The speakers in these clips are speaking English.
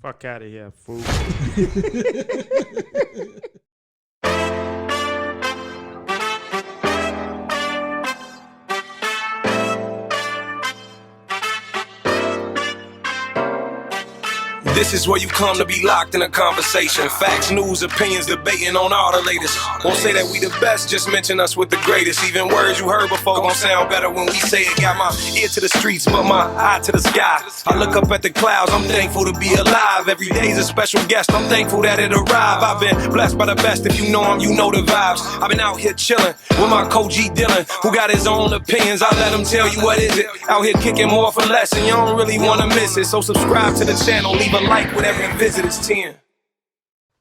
Fuck out of here, fool. This is where you come to be locked in a conversation. Facts, news, opinions, debating on all the latest. Won't say that we the best, just mention us with the greatest. Even words you heard before gon' sound better when we say it. Got my ear to the streets, but my eye to the sky. I look up at the clouds, I'm thankful to be alive. Every day's a special guest, I'm thankful that it arrived. I've been blessed by the best, if you know him, you know the vibes. I've been out here chillin' with my co G Dylan, who got his own opinions. I let him tell you what is it. Out here kicking more for less, and you don't really wanna miss it. So subscribe to the channel, leave a like with every visit is 10.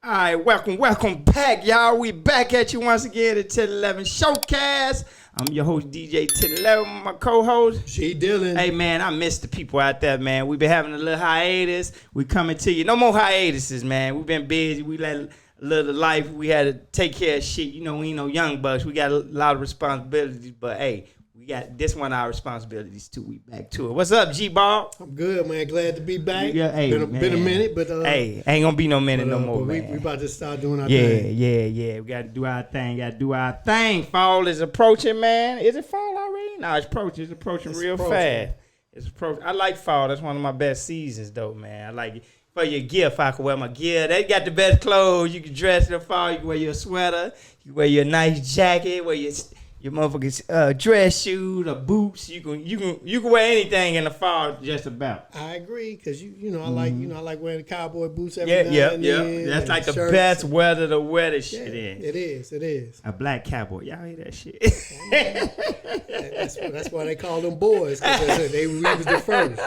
All right, welcome back, y'all. We back at you once again at 1011 Showcast. I'm your host, DJ 1011, my co-host. G Dylan. Hey, man, I miss the people out there, man. We've been having a little hiatus. We coming to you. No more hiatuses, man. We've been busy. We let a little life. We had to take care of shit. You know, we ain't no young bucks. We got a lot of responsibilities, but hey, we got this one of our responsibilities too. We back to it. What's up, G-Ball? I'm good, man. Glad to be back. Yeah, hey, been a minute, but hey, ain't gonna be no minute no more, we, man. we about to start doing our thing. Yeah. We gotta do our thing. Fall is approaching, man. Is it fall already? No, it's approaching. It's approaching real fast. It's approaching. I like fall. That's one of my best seasons, though, man. I like it. For your gift, I can wear my gear. They got the best clothes. You can dress in the fall. You can wear your sweater. You can wear your nice jacket. Wear your motherfucking dress shoes or boots. You can wear anything in the fall, just about. I agree, cause you know I like wearing the cowboy boots every Yeah. then. That's like the shirts. best weather to wear this shit in. It is. A black cowboy, y'all hear that shit? That's why they call them boys, cause we was the first.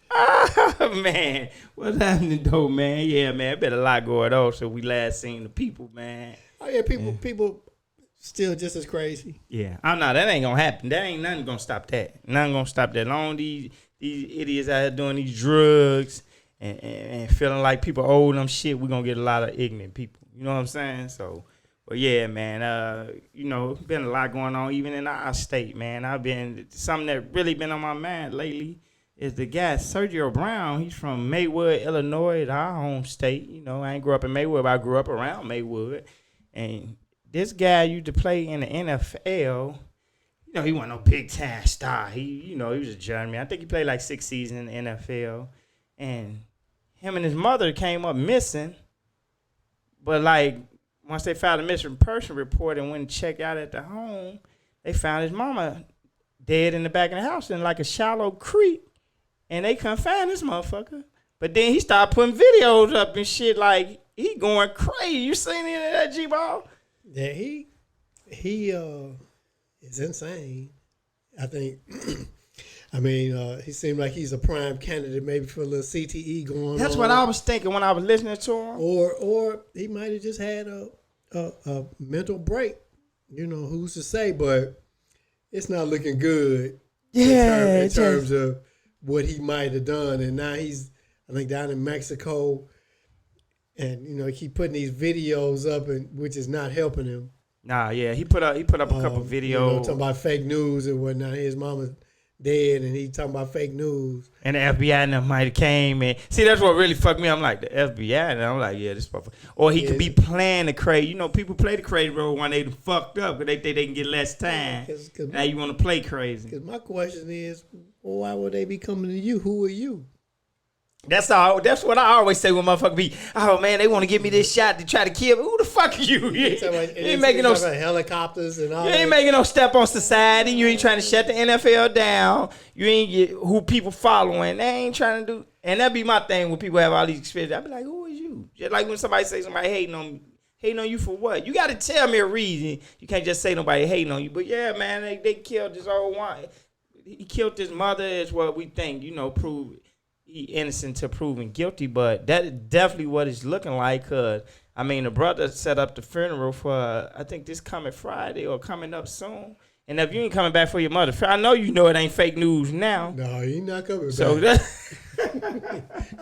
Oh, man, what's happening though, man? Yeah, man, been a lot going on. So we last seen the people, man. Oh yeah, people. Still just as crazy. Yeah. Oh, no, that ain't going to happen. That ain't nothing going to stop that. Nothing going to stop that. Long these idiots out here doing these drugs and feeling like people owe them shit, we're going to get a lot of ignorant people. You know what I'm saying? So, well, yeah, man, been a lot going on even in our state, man. Something that really been on my mind lately is the guy, Sergio Brown. He's from Maywood, Illinois, our home state. You know, I ain't grew up in Maywood, but I grew up around Maywood. And this guy used to play in the NFL. You know, he wasn't no big time star. He was a journeyman. I think he played like 6 seasons in the NFL. And him and his mother came up missing. But like once they filed a missing person report and went and checked out at the home, they found his mama dead in the back of the house in like a shallow creek. And they couldn't find this motherfucker. But then he started putting videos up and shit like he going crazy. You seen any of that, G-Ball? Yeah, he is insane. I think. I mean, he seemed like he's a prime candidate, maybe for a little CTE going on. That's what I was thinking when I was listening to him. Or he might have just had a mental break. You know, who's to say? But it's not looking good. Yeah, in terms of what he might have done, and now he's, I think, down in Mexico. And, you know, he keep putting these videos up, which is not helping him. Nah, yeah, he put up a couple videos. You know, talking about fake news and whatnot. His mama's dead, and he talking about fake news. And the FBI and them might have came and see, that's what really fucked me. I'm like, the FBI, and I'm like, yeah, this motherfucker. Or he could be playing the crazy. You know, people play the crazy role when they fucked up because they think they can get less time. Now you want to play crazy. Because my question is, well, why would they be coming to you? Who are you? That's what I always say when motherfuckers be, oh man, they want to give me this shot to try to kill me. Who the fuck are you? You ain't making no helicopters and all. You ain't making no step on society. You ain't trying to shut the NFL down. You ain't get who people following. They ain't trying to do. And that be my thing when people have all these experiences. I be like, who is you? Just like when somebody say somebody hating on you for what? You got to tell me a reason. You can't just say nobody hating on you. But yeah, man, they killed this old one. He killed his mother is what we think. You know, prove it. He innocent to proven guilty, but that is definitely what it's looking like. Cause I mean, the brother set up the funeral for I think this coming Friday or coming up soon. And if you ain't coming back for your mother, I know you know it ain't fake news now. No, he not coming back. So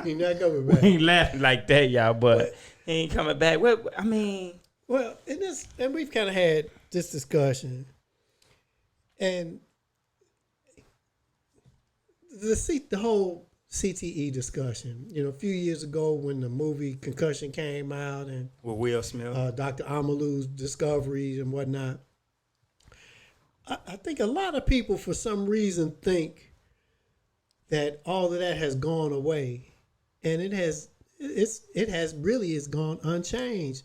he not coming back. We ain't laughing like that, y'all, but he ain't coming back. Well, I mean, and we've kind of had this discussion, and the whole CTE discussion. A few years ago when the movie Concussion came out and with Will Smith, Dr. Amalu's discoveries and whatnot, I think a lot of people for some reason think that all of that has gone away, and it has really gone unchanged.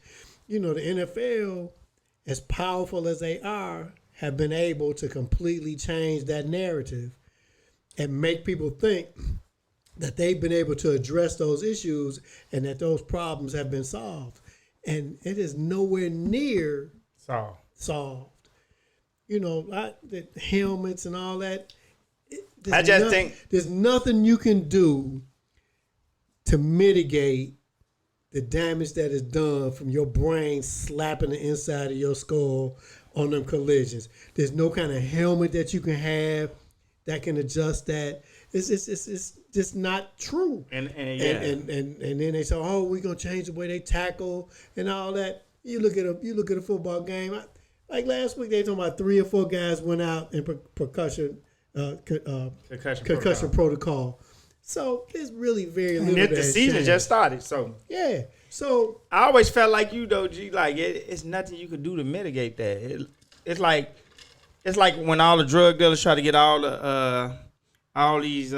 The NFL, as powerful as they are, have been able to completely change that narrative and make people think that they've been able to address those issues and that those problems have been solved. And it is nowhere near solved. The helmets and all that. There's nothing you can do to mitigate the damage that is done from your brain slapping the inside of your skull on them collisions. There's no kind of helmet that you can have that can adjust that. It's just not true. And then they say, oh, we're gonna change the way they tackle and all that. You look at a football game. Like last week, they talking about 3 or 4 guys went out in concussion protocol. So there's really very little. And the season just started, so yeah. So I always felt like you though, G. Like it's nothing you could do to mitigate that. It's like when all the drug dealers try to get all these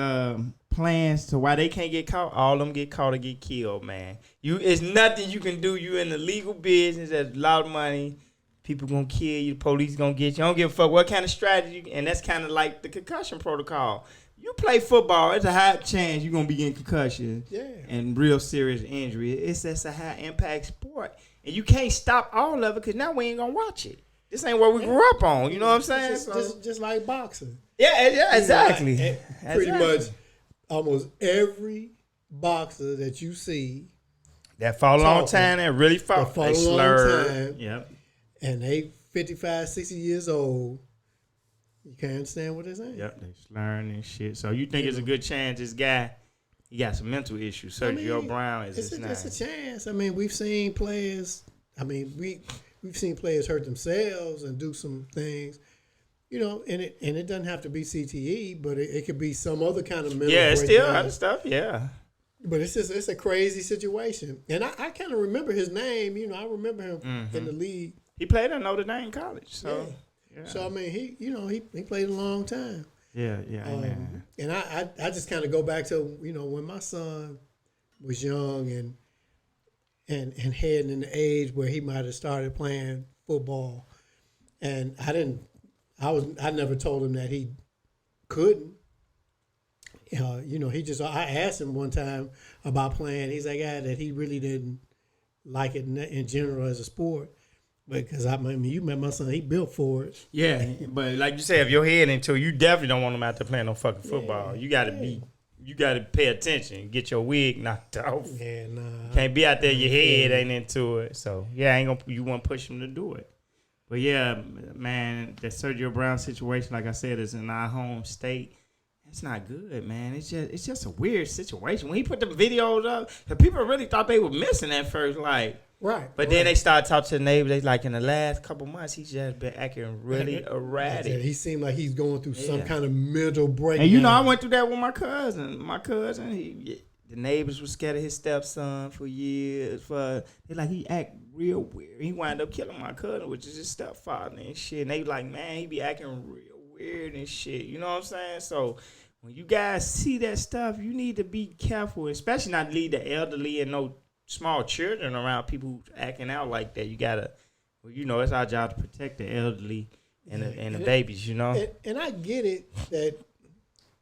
plans to why they can't get caught. All of them get caught or get killed, man. It's nothing you can do. You in the legal business. There's a lot of money. People gonna kill you. The police gonna get you. I don't give a fuck what kind of strategy. And that's kind of like the concussion protocol. You play football, it's a high chance you're gonna be getting concussion and real serious injury. It's just a high impact sport, and you can't stop all of it because now we ain't gonna watch it. This ain't what we grew up on. You know what I'm saying? Just like boxing. Yeah, exactly. Pretty much, almost every boxer that you see that fought a long time and really fought, they slurred. Yep. And they 55, 60 years old. You can't understand what they're saying. Yep, they slurring and shit. So you think it's a good chance this guy, he got some mental issues. Sergio Brown is his name. It's a chance. I mean, we've seen players. I mean, we've seen players hurt themselves and do some things. And it doesn't have to be CTE, but it could be some other kind of mental. Yeah, it's still other stuff. Yeah. But it's a crazy situation, and I kind of remember his name. I remember him in the league. He played at Notre Dame College, so. Yeah. So I mean, he played a long time. Yeah, man. And I just kind of go back to when my son was young and heading in the age where he might have started playing football, and I never told him that he couldn't. I asked him one time about playing. He's like, that he really didn't like it in general as a sport. Because you met my son, he built for it. Yeah, but like you said, if your head into it, you definitely don't want him out there playing no fucking football. You gotta pay attention, get your wig knocked off. Yeah, nah. Can't be out there, your head ain't into it. So yeah, you want to push him to do it. But yeah, man, that Sergio Brown situation, like I said, is in our home state. It's not good, man. It's just a weird situation. When he put the videos up, the people really thought they were missing at first, like. Right. But then they started talking to the neighbors. They like in the last couple months, he's just been acting really erratic. He seemed like he's going through some kind of mental breakdown. And I went through that with my cousin. The neighbors were scared of his stepson for years. He act real weird. He wound up killing my cousin, which is his stepfather and shit. And they like, man, he be acting real weird and shit. You know what I'm saying? So when you guys see that stuff, you need to be careful, especially not leave the elderly and no small children around people who acting out like that. You gotta, it's our job to protect the elderly and the babies. And I get it that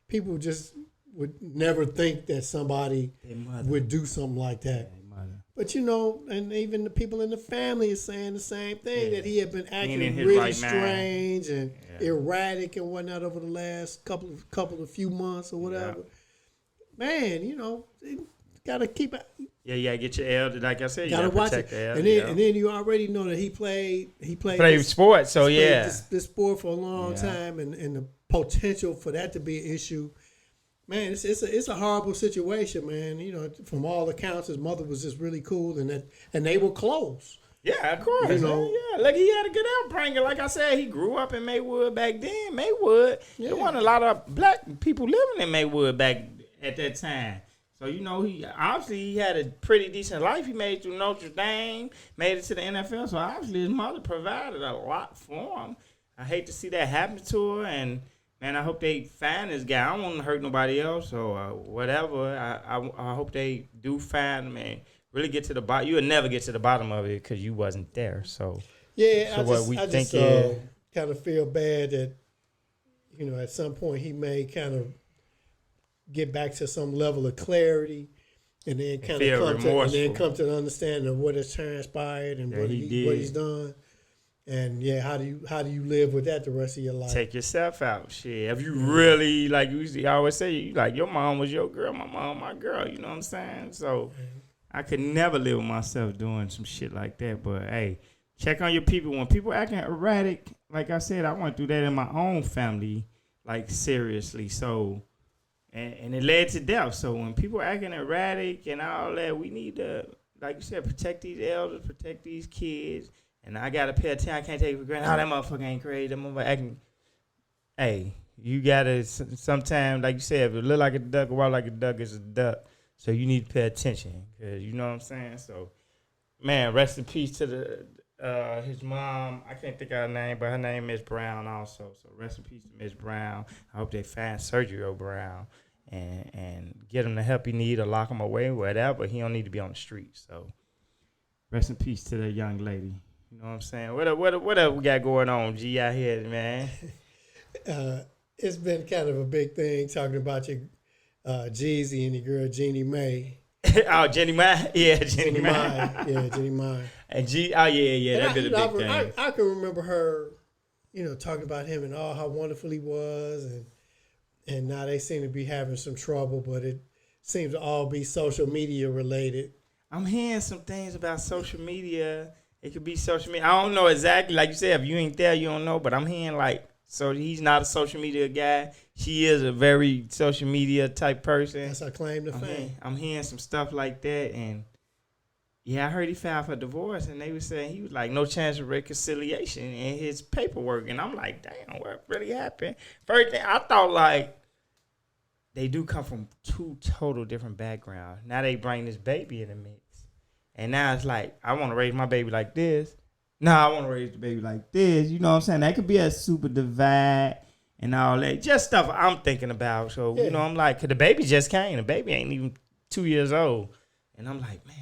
people just would never think that somebody would do something like that. But and even the people in the family is saying the same thing, that he had been acting really strange and erratic and whatnot over the last couple of few months or whatever. Man, gotta keep it. Yeah, get your elder. Like I said, you gotta watch protect it. the elder. And then you already know that he played sports. So this sport for a long time, and the potential for that to be an issue. Man, it's a horrible situation, man. From all accounts, his mother was just really cool, and they were close. Yeah, of course. Like he had a good upbringing. Like I said, he grew up in Maywood back then. Maywood, there wasn't a lot of black people living in Maywood back at that time. So, he obviously he had a pretty decent life. He made it through Notre Dame, made it to the NFL. So, obviously, his mother provided a lot for him. I hate to see that happen to her. And, man, I hope they find this guy. I don't want to hurt nobody else or whatever. I hope they do find him and really get to the bottom. You'll never get to the bottom of it because you wasn't there. So, yeah, so I just kind of feel bad that, at some point he may kind of get back to some level of clarity, and then come to an understanding of what has transpired and what he's done. And how do you live with that the rest of your life? Take yourself out, shit. If you really I always say, your mom was your girl, my mom my girl. You know what I'm saying? So I could never live with myself doing some shit like that. But hey, check on your people. When people acting erratic, like I said, I went through that in my own family, seriously. So. And it led to death. So when people acting erratic and all that, we need to, like you said, protect these elders, protect these kids. And I got to pay attention. I can't take it for granted. Oh, that motherfucker ain't crazy. That motherfucker acting. Hey, you got to, sometimes, like you said, if it look like a duck or walk like a duck, it's a duck. So you need to pay attention. Cause you know what I'm saying? So, man, rest in peace to his mom. I can't think of her name, but her name is Brown also. So rest in peace to Miss Brown. I hope they find Sergio Brown and get him the help he need or lock him away, whatever. He don't need to be on the street. So rest in peace to that young lady. You know what I'm saying? What else we got going on, G, out here, man? It's been kind of a big thing talking about your Jeezy and your girl Jeannie Mae. Oh, Jenny Mai? Yeah, Jenny Mai. Yeah, Jenny Mai. And that been a big thing. I can remember her, talking about him and how wonderful he was, and now they seem to be having some trouble, but it seems to all be social media related. I'm hearing some things about social media. It could be social media. I don't know exactly. Like you said, if you ain't there, you don't know. But I'm hearing so he's not a social media guy. She is a very social media type person. That's her claim to fame. I'm hearing some stuff like that. And, yeah, I heard he filed for divorce. And they were saying he was no chance of reconciliation in his paperwork. And I'm like, damn, what really happened? First thing, I thought, they do come from two total different backgrounds. Now they bring this baby in the mix. And now it's I want to raise my baby like this. No, I want to raise the baby like this. You know what I'm saying? That could be a super divide and all that. Just stuff I'm thinking about. So, I'm because the baby just came. The baby ain't even 2 years old. And I'm like, man.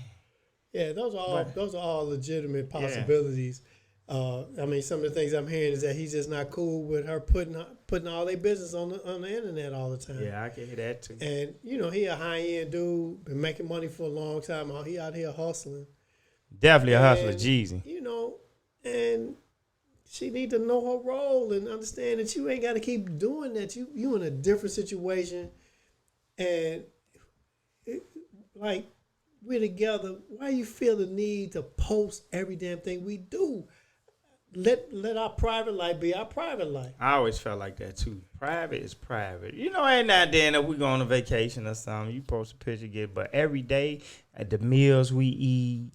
Yeah, those are all legitimate possibilities. Yeah. Some of the things I'm hearing is that he's just not cool with her putting all their business on the internet all the time. Yeah, I can hear that too. And, he a high-end dude, been making money for a long time. He out here hustling. Definitely a hustler, Jeezy. And she need to know her role and understand that you ain't got to keep doing that. You in a different situation. And, we're together. Why you feel the need to post every damn thing we do? Let our private life be our private life. I always felt like that too. Private is private. Every now and then if we go on a vacation or something, you post a picture, but every day at the meals we eat,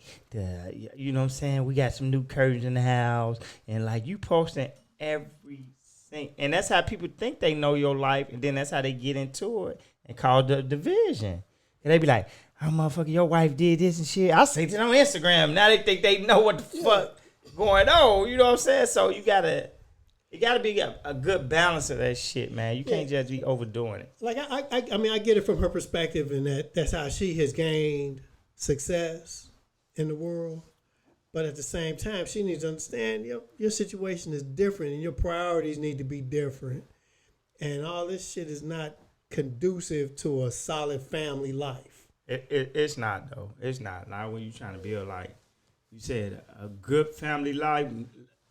you know what I'm saying? We got some new curtains in the house, and you posting everything, and that's how people think they know your life, and then that's how they get into it and call the division. And they be like, "Oh, motherfucker, your wife did this and shit." I'll say it on Instagram. Now they think they know what the fuck going on, you know what I'm saying? So it gotta be a good balance of that shit, man. You can't just be overdoing it. I get it from her perspective, and that's how she has gained success in the world. But at the same time, she needs to understand your situation is different, and your priorities need to be different. And all this shit is not conducive to a solid family life. It's not though. It's not. Not when you're trying to build you said a good family life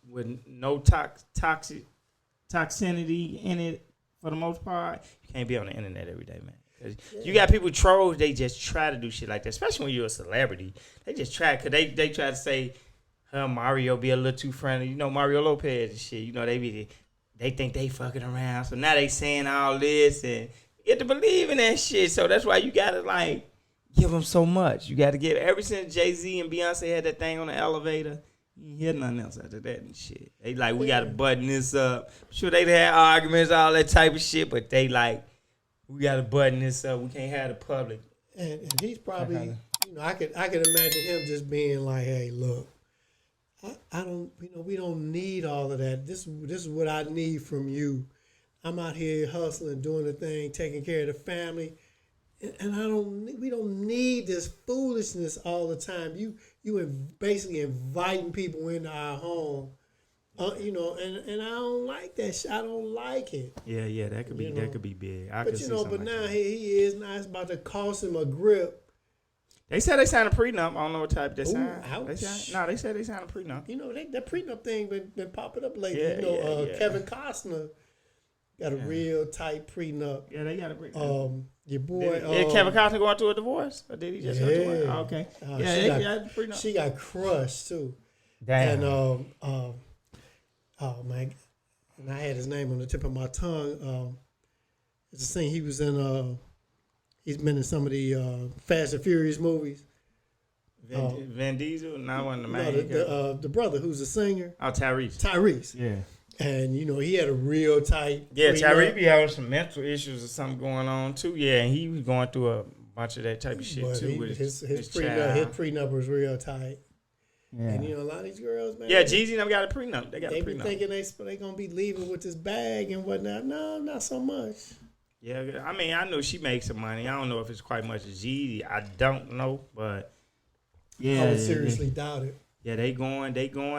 with no toxicity in it for the most part. You can't be on the internet every day, man. 'Cause you got people trolls, they just try to do shit like that, especially when you're a celebrity. They just try, because they try to say, Mario be a little too friendly. Mario Lopez and shit. They think they fucking around. So now they saying all this, and you get to believe in that shit. So that's why you got to, give them so much. You got to give. Ever since Jay-Z and Beyonce had that thing on the elevator, you ain't hear nothing else after that and shit. They we got to button this up. Sure, they had arguments, all that type of shit, but they we got to button this up. We can't have the public. And he's probably, I could imagine him just being like, hey, look, I don't, we don't need all of that. This is what I need from you. I'm out here hustling, doing the thing, taking care of the family, and we don't need this foolishness all the time. You basically inviting people into our home, and I don't like that shit. I don't like it. Yeah, that could be that could be big. But now he is now it's about to cost him a grip. They said they signed a prenup. I don't know what type they signed. Ouch. They said they signed a prenup. That prenup thing been popping up lately. Yeah. Kevin Costner got a real tight prenup. Yeah, they got a prenup. Your boy. Did Kevin Costner go through a divorce? Or did he just go through it? Oh, okay. They got a prenup. She got crushed too. Damn. And oh man, and I had his name on the tip of my tongue. It's a scene he was in. He's been in some of the Fast and Furious movies. Vin Diesel, not one of the main. The brother who's a singer. Oh, Tyrese. Tyrese. Yeah. And he had a real tight. Yeah, Tyrese be having some mental issues or something going on too. Yeah, and he was going through a bunch of that type of shit too. With his prenup was real tight. Yeah. And a lot of these girls, man. Yeah, Jeezy them got a prenup. They got a prenup. Be thinking they gonna be leaving with this bag and whatnot. No, not so much. Yeah, I mean, I know she makes some money. I don't know if it's quite much as Jeezy. I don't know, but yeah, I would seriously doubt it. Yeah, they going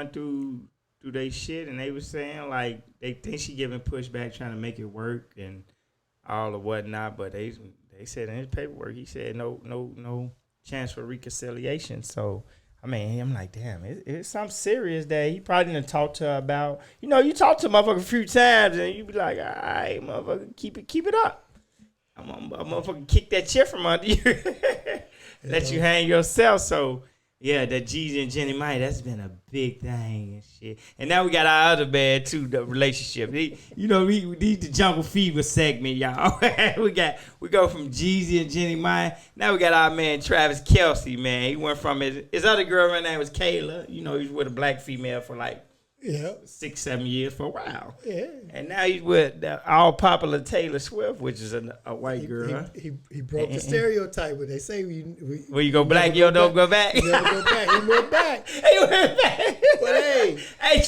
through their shit, and they was saying like they think she giving pushback, trying to make it work and all of whatnot. But they said in his paperwork, he said no chance for reconciliation. So I mean, I'm like, damn, it's something serious that he probably didn't talk to her about. You talk to a motherfucker a few times and you be like, all right, motherfucker, keep it up. I'm a motherfucker kick that chair from under you. Let you hang yourself. So, yeah, that Jeezy and Jenny Mike, that's been a big thing and shit. And now we got our other man, too, the relationship. We need the Jungle Fever segment, y'all. we go from Jeezy and Jenny Mike. Now we got our man, Travis Kelce, man. He went from his other girl, her name was Kayla. He was with a black female for like 6-7 years for a while. Yeah. And now he's with the all popular Taylor Swift, which is a white girl. He broke the stereotype. What they say when you go black, you don't go back. You never go back. He went back. But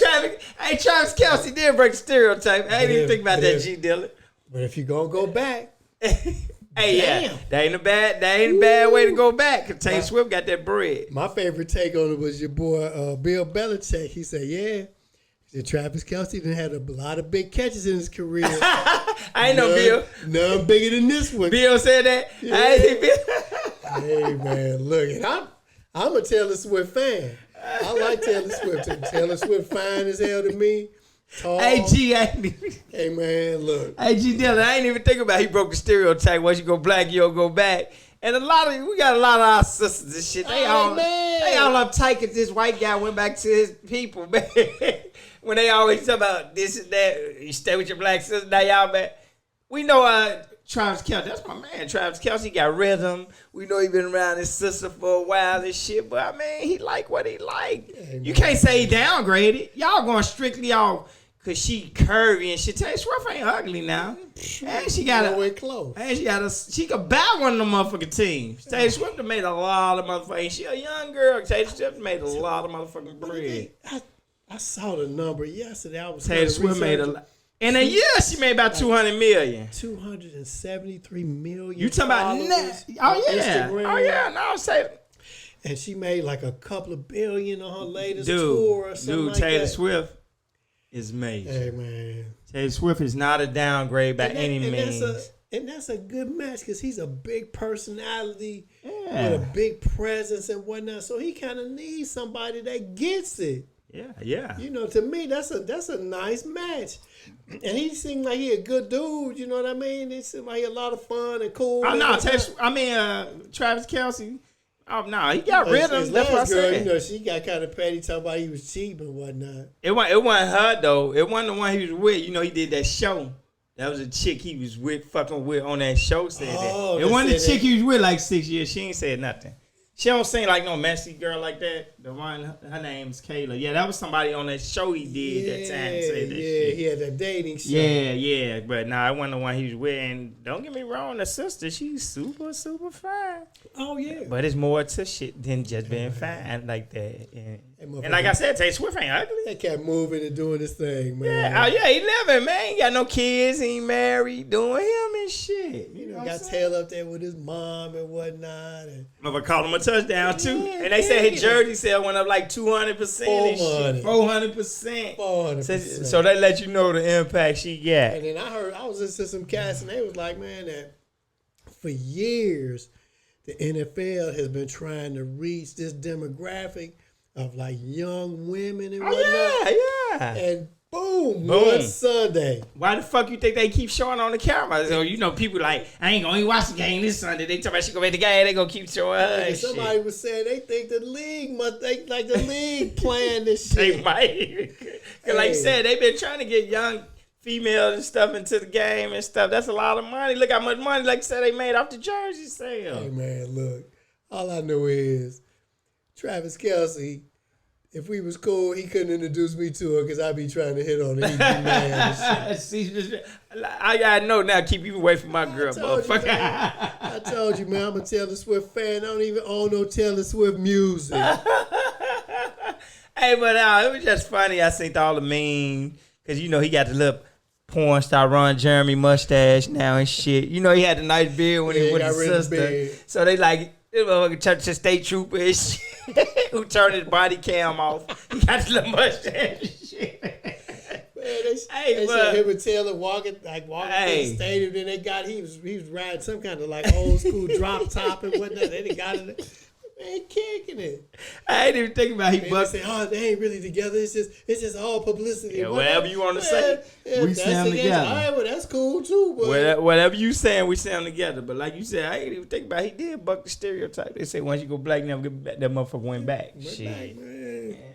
Travis Kelce did break the stereotype. I didn't even think about that, G Dillon. But if you gonna go back, yeah, that ain't a bad way to go back. Cause Taylor Swift got that bread. My favorite take on it was your boy Bill Belichick. He said, "Yeah." Travis Kelce done had a lot of big catches in his career. I ain't know Bill. None bigger than this one. Bill said that. Yeah. I ain't Bill. Hey man, look, I'm a Taylor Swift fan. I like Taylor Swift. Taylor Swift fine as hell to me. Tall. Hey man, look. Hey G Dillon, I ain't even think about he broke the stereotype. Once you go black, you don't go back. And we got a lot of our sisters and shit. They all uptight because this white guy went back to his people, man. When they always talk about this and that, you stay with your black sister, now y'all back. We know Travis Kelce, that's my man. Travis Kelce got rhythm. We know he been around his sister for a while and shit, but I mean, he like what he like. Yeah, you can't say he downgraded. Y'all going strictly all because she curvy and shit. Taylor Swift ain't ugly now. And she got she could buy one of them motherfucking teams. Taylor Swift made a lot of motherfucking, she a young girl. Taylor Swift made a lot of motherfucking bread. I saw the number yesterday. Taylor Swift made a lot. In a year, she made about 200 million. 273 million. You talking about Instagram. Oh yeah, no, say. And she made like a couple of billion on her latest tour or something like that. Taylor Swift is major. Hey man, Taylor Swift is not a downgrade by any means. And that's a good match because he's a big personality with a big presence and whatnot. So he kind of needs somebody that gets it. Yeah. To me, that's a nice match. And he seemed like he a good dude, you know what I mean? He seemed like he a lot of fun and cool. Oh, no, Travis Kelce. Oh, no, he got rhythm. That's what I said. She got kind of petty talking about he was cheap and whatnot. It wasn't her, though. It wasn't the one he was with. He did that show. That was a chick he was fucking with on that show said that. It wasn't the chick he was with like 6 years. She ain't said nothing. She don't sing like no messy girl like that. The one, her name's Kayla. Yeah, that was somebody on that show he did that time. Said that yeah, shit. he had that dating show. Yeah, but nah, I wasn't the one he was with. And don't get me wrong, the sister, she's super, super fine. Oh, yeah. But it's more to shit than just being fine like that. And like I said, Taylor Swift ain't ugly. That kept moving and doing his thing, man. Yeah, he living, man. He ain't got no kids. He ain't married. Doing him and shit. You know got Taylor up there with his mom and whatnot. And Mother called him a touchdown, too. Yeah, And they said his jersey sale went up like 200%. 400%. 400%. So they let you know the impact she got. And then I was listening to some cats, and they was like, man, that for years, the NFL has been trying to reach this demographic of like young women and whatnot. Yeah. And boom, one Sunday. Why the fuck you think they keep showing on the camera? So, you know, people like, I ain't gonna even watch the game this Sunday. They talk about she gonna make the game, they gonna keep showing her. And somebody was saying they think the league like the league playing this shit. They might. Cause like you said, they been trying to get young females and stuff into the game and stuff. That's a lot of money. Look how much money, like you said, they made off the jersey sale. Hey man, look, all I know is Travis Kelce, if we was cool, he couldn't introduce me to her because I'd be trying to hit on her. He'd be mad and shit. I gotta know now, keep you away from my girl, motherfucker. I told you, man, I'm a Taylor Swift fan. I don't even own no Taylor Swift music. Hey, but it was just funny. I seen all the memes because, you know, he got the little porn star Ron Jeremy mustache now and shit. You know, he had a nice beard when he was with his sister. So they like, this motherfucker turned to state trooper and shit. Who turned his body cam off. He got the little mustache and shit. Man, they said him and Taylor walking to the stadium. Then he was riding some kind of like old school drop top and whatnot. Then they got it. Man, kicking it. I ain't even thinking about he bucked. They say, oh, they ain't really together. It's just all publicity. Yeah, whatever you want to say, we say them together. All right, well, that's cool too. But whatever you saying, we say them together. But like you said, I ain't even think about he did buck the stereotype. They say once you go black, never get back. That motherfucker went back. Shit.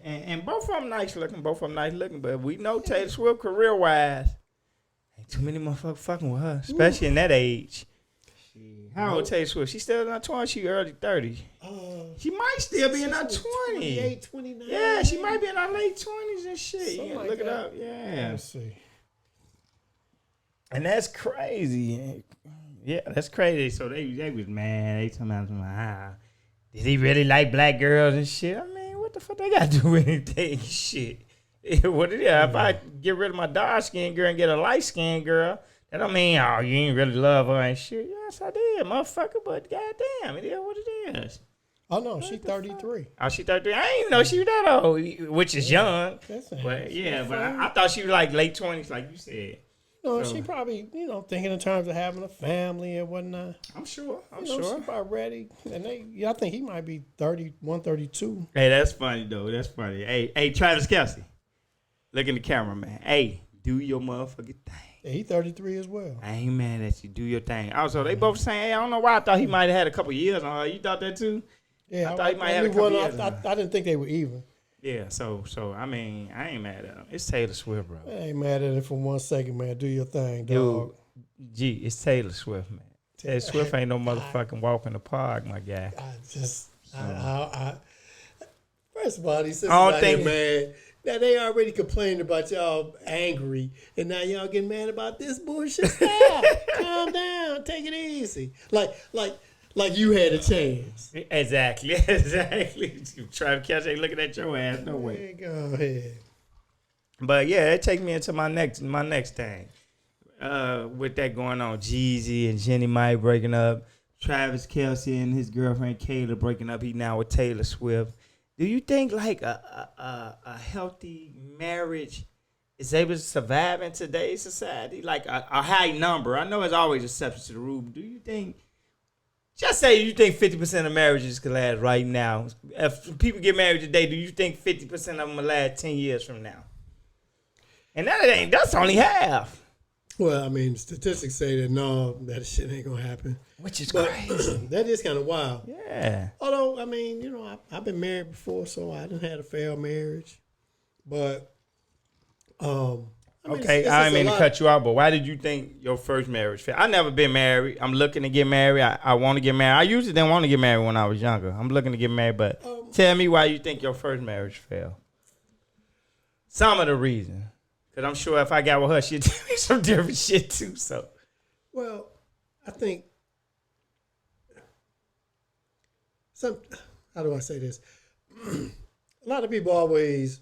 And both of them nice looking. But we know Taylor Swift career wise, ain't too many motherfuckers fucking with her, especially in that age. How old Taylor Swift? She still in her 20s? She early 30s. She might still be in her 20s. 28, 29. Yeah, she might be in her late 20s and shit. You can look it up. Yeah. Let's see. And that's crazy. Yeah, that's crazy. So they was mad. They talking about, did he really like black girls and shit? I mean, what the fuck they got to do with anything? Shit. What it is? If I get rid of my dark skinned girl and get a light skinned girl, that don't mean, oh, you ain't really love her and shit. Yes, I did, motherfucker, but goddamn, it is what it is. Oh, no, she 33. Oh, she 33. I didn't even know she was that old, which is young. But, yeah, but I thought she was like late 20s, like you said. No, she probably, thinking in terms of having a family and whatnot. I'm sure. She's about ready. And I think he might be 31, 32. Hey, that's funny, though. That's funny. Hey, Travis Kelce, look in the camera, man. Hey, do your motherfucking thing. Yeah, he 33 as well. I ain't mad at you. Do your thing. Also, they both saying, hey, I don't know why I thought he might have had a couple years on her. You thought that too? Yeah, I thought he might have had a couple years on her. I didn't think they were even. Yeah, so I mean, I ain't mad at him. It's Taylor Swift, bro. I ain't mad at it for 1 second, man. Do your thing, dog. Dude, it's Taylor Swift, man. Taylor Swift ain't no motherfucking walk in the park, my guy. First of all, these sisters out here, man. Now, they already complained about y'all angry, and now y'all getting mad about this bullshit. Stop. Calm down. Take it easy. Like you had a chance. Exactly. Travis Kelce ain't looking at your ass. No way. Go ahead. But, yeah, it takes me into my next thing. With that going on, Jeezy and Jenny Mike breaking up, Travis Kelce and his girlfriend Kayla breaking up. He now with Taylor Swift. Do you think like a healthy marriage is able to survive in today's society? Like a high number. I know it's always exceptions to the rule. But do you think, just say you think 50% of marriages could last right now. If people get married today, do you think 50% of them will last 10 years from now? And that's only half. Well, I mean, statistics say that no, that shit ain't gonna happen. Which is crazy. That is kind of wild. Yeah. Although, I mean, I've been married before, so I done had a failed marriage. But Okay, I didn't mean to cut you out, but why did you think your first marriage failed? I never been married. I'm looking to get married. I want to get married. I usually didn't want to get married when I was younger. I'm looking to get married, but tell me why you think your first marriage failed. Some of the reason. Because I'm sure if I got with her, she'd tell me some different shit too. So, well, I think how do I say this? A lot of people always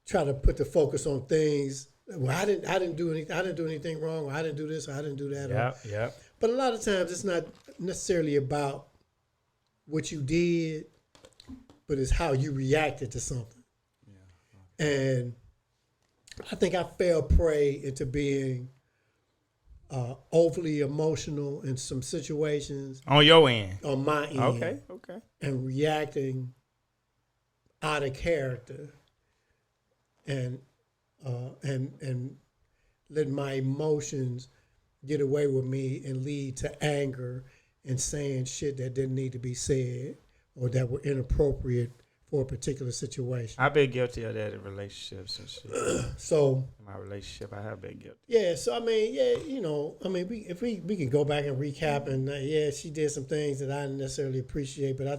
try to put the focus on things. Well, I didn't do anything wrong. Or I didn't do this. Or I didn't do that. Yeah. But a lot of times it's not necessarily about what you did, but it's how you reacted to something. Yeah. And I think I fell prey into being overly emotional in some situations. On your end? On my end. Okay. And reacting out of character and let my emotions get away with me and lead to anger and saying shit that didn't need to be said or that were inappropriate for a particular situation. I've been guilty of that in relationships and shit. So in my relationship, I have been guilty. Yeah, so I mean, if we can go back and recap and she did some things that I didn't necessarily appreciate, but I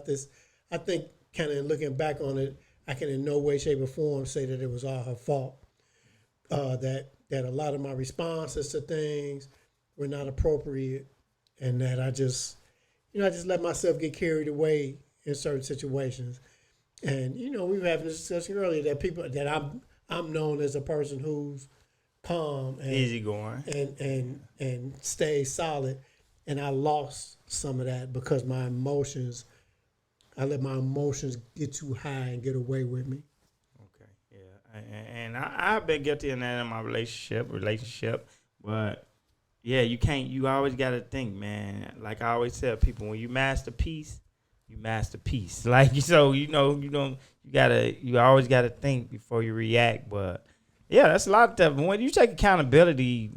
think kind of looking back on it, I can in no way, shape, or form say that it was all her fault. That a lot of my responses to things were not appropriate, and that I just let myself get carried away in certain situations. And we were having this discussion earlier that I'm known as a person who's calm and easygoing and stays solid, and I lost some of that because I let my emotions get too high and get away with me. Okay, yeah, and I've been guilty of that in my relationship, but yeah, you always got to think, man. Like I always tell people, when you master peace, you master peace. Like, so you always got to think before you react. But yeah, that's a lot of stuff. When you take accountability,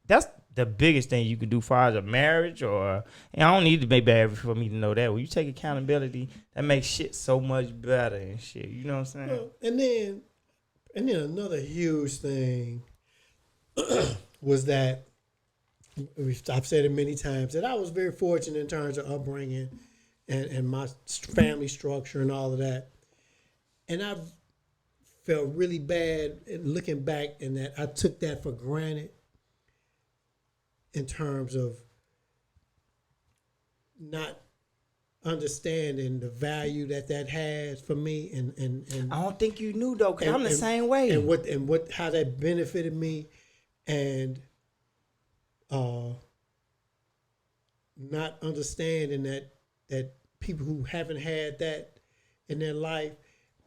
that's the biggest thing you can do far as a marriage, or I don't need to be married for me to know that. When you take accountability, that makes shit so much better and shit. You know what I'm saying? Well, and then another huge thing was that I've said it many times that I was very fortunate in terms of upbringing and my family structure and all of that. And I felt really bad looking back in that I took that for granted in terms of not understanding the value that has for me and I don't think you knew though, because I'm the same way. And how that benefited me, and not understanding that people who haven't had that in their life,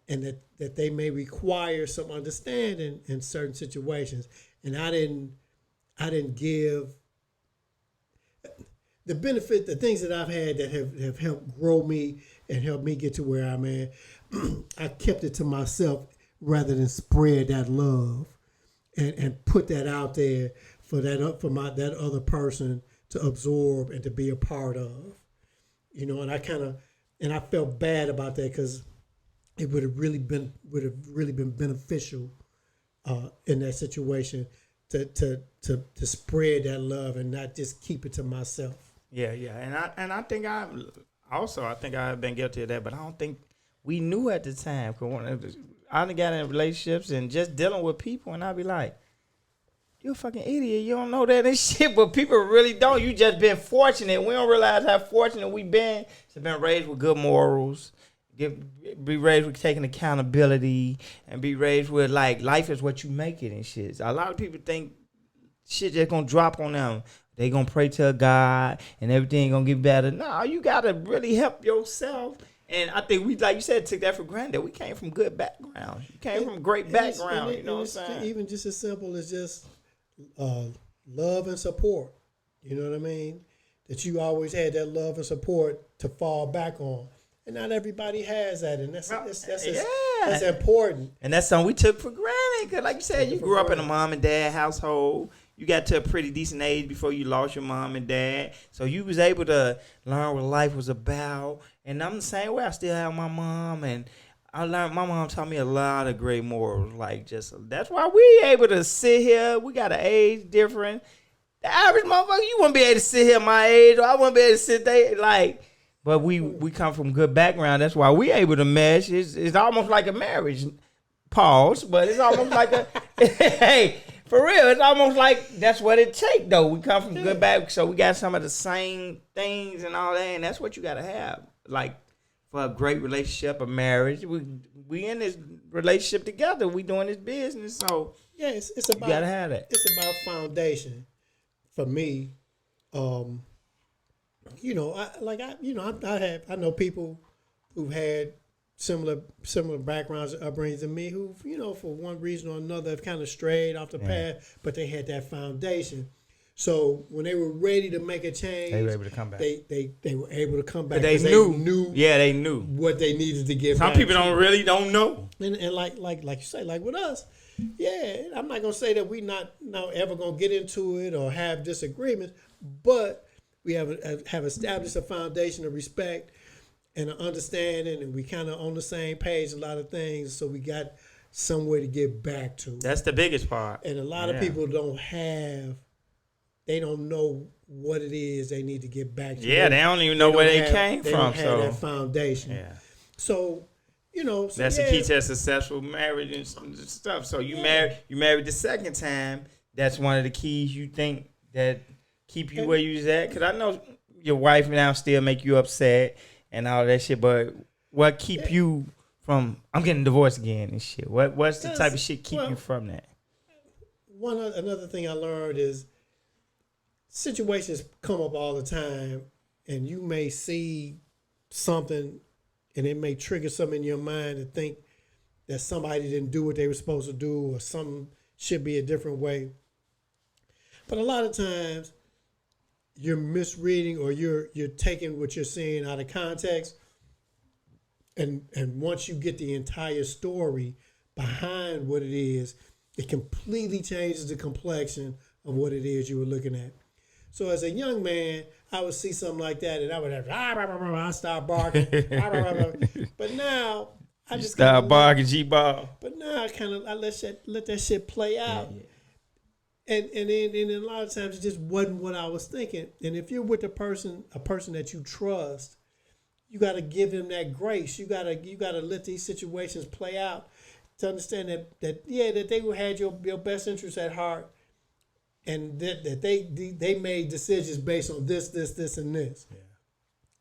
and that they may require some understanding in certain situations. And I didn't give the benefit, the things that I've had that have helped grow me and helped me get to where I'm at. I kept it to myself rather than spread that love and put that out there for that other person to absorb and to be a part of. And I felt bad about that because it would have really been beneficial in that situation to spread that love and not just keep it to myself. Yeah, and I think I have been guilty of that, but I don't think we knew at the time. Cause I done got in relationships and just dealing with people, and I'd be like, "You're a fucking idiot. You don't know that and shit." But people really don't. You just been fortunate. We don't realize how fortunate we been to been raised with good morals, be raised with taking accountability, and be raised with like life is what you make it and shit. So a lot of people think shit just gonna drop on them. They gonna pray to God and everything gonna get better. No, you gotta really help yourself. And I think we, like you said, took that for granted. We came from good backgrounds. You came from a great background. You know what I'm saying? Even just as simple as just love and support. You know what I mean? That you always had that love and support to fall back on. And not everybody has that, and that's important. And that's something we took for granted. Cause like you said, you grew up in a mom and dad household. You got to a pretty decent age before you lost your mom and dad, so you was able to learn what life was about. And I'm the same way. I still have my mom, and I learned. My mom taught me a lot of great morals. Like that's why we able to sit here. We got an age difference. The average motherfucker, you wouldn't be able to sit here my age, or I wouldn't be able to sit there like. But we come from good background. That's why we able to mesh. It's almost like a marriage. Pause. But it's almost like a hey. For real, it's almost like that's what it take though. We come from good back, so we got some of the same things and all that, and that's what you gotta have. Like for a great relationship, a marriage, we in this relationship together. We doing this business, so yeah, it's about you gotta have that. It's about foundation. For me, you know, I know people who've had similar backgrounds, upbringings than me, who, you know, for one reason or another have kind of strayed off the path, but they had that foundation. So when they were ready to make a change, they were able to come back. They were able to come back. They knew. Yeah, they knew what they needed to get. Some back people to. don't know. And like you say, like with us, yeah, I'm not gonna say that we not ever gonna get into it or have disagreements, but we have established a foundation of respect and an understanding, and we kind of on the same page a lot of things, so we got somewhere to get back to. That's the biggest part. And a lot of people don't know what it is they need to get back to. Yeah, they don't even know where they came from. Don't have that foundation. Yeah. So, you know, that's the key to a successful marriage and stuff. So you married the second time. That's one of the keys you think that keep you where you was at. Because I know your wife now still make you upset and all that shit, but what keep you from? I'm getting divorced again and shit. What's the type of shit keep you from that? Another thing I learned is situations come up all the time, and you may see something, and it may trigger something in your mind to think that somebody didn't do what they were supposed to do, or something should be a different way. But a lot of times, you're misreading or you're taking what you're seeing out of context. And once you get the entire story behind what it is, it completely changes the complexion of what it is you were looking at. So as a young man, I would see something like that, and I would have, I start barking. But now I just start barking, G-ball. But now I let that shit play out. Yeah. And then a lot of times it just wasn't what I was thinking. And if you're with a person that you trust, you got to give them that grace. You got to let these situations play out to understand that they had your best interests at heart, and that they made decisions based on this, and this. Yeah.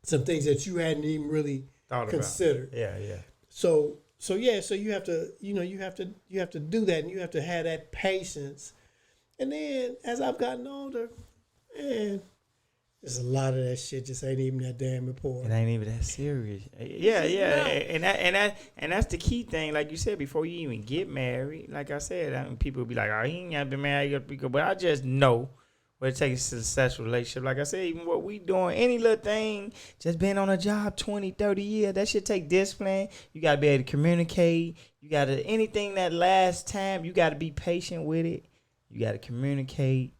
Some things that you hadn't even really considered. Yeah. So you have to do that, and you have to have that patience. And then as I've gotten older, man, there's a lot of that shit just ain't even that damn important. It ain't even that serious. Yeah. And that's the key thing. Like you said, before you even get married, like I said, people will be like, oh, he ain't got been married. But I just know what it takes to a successful relationship. Like I said, even what we doing, any little thing, just being on a job 20, 30 years, that shit take discipline. You got to be able to communicate. You got to, anything that lasts time, you got to be patient with it. You got to communicate.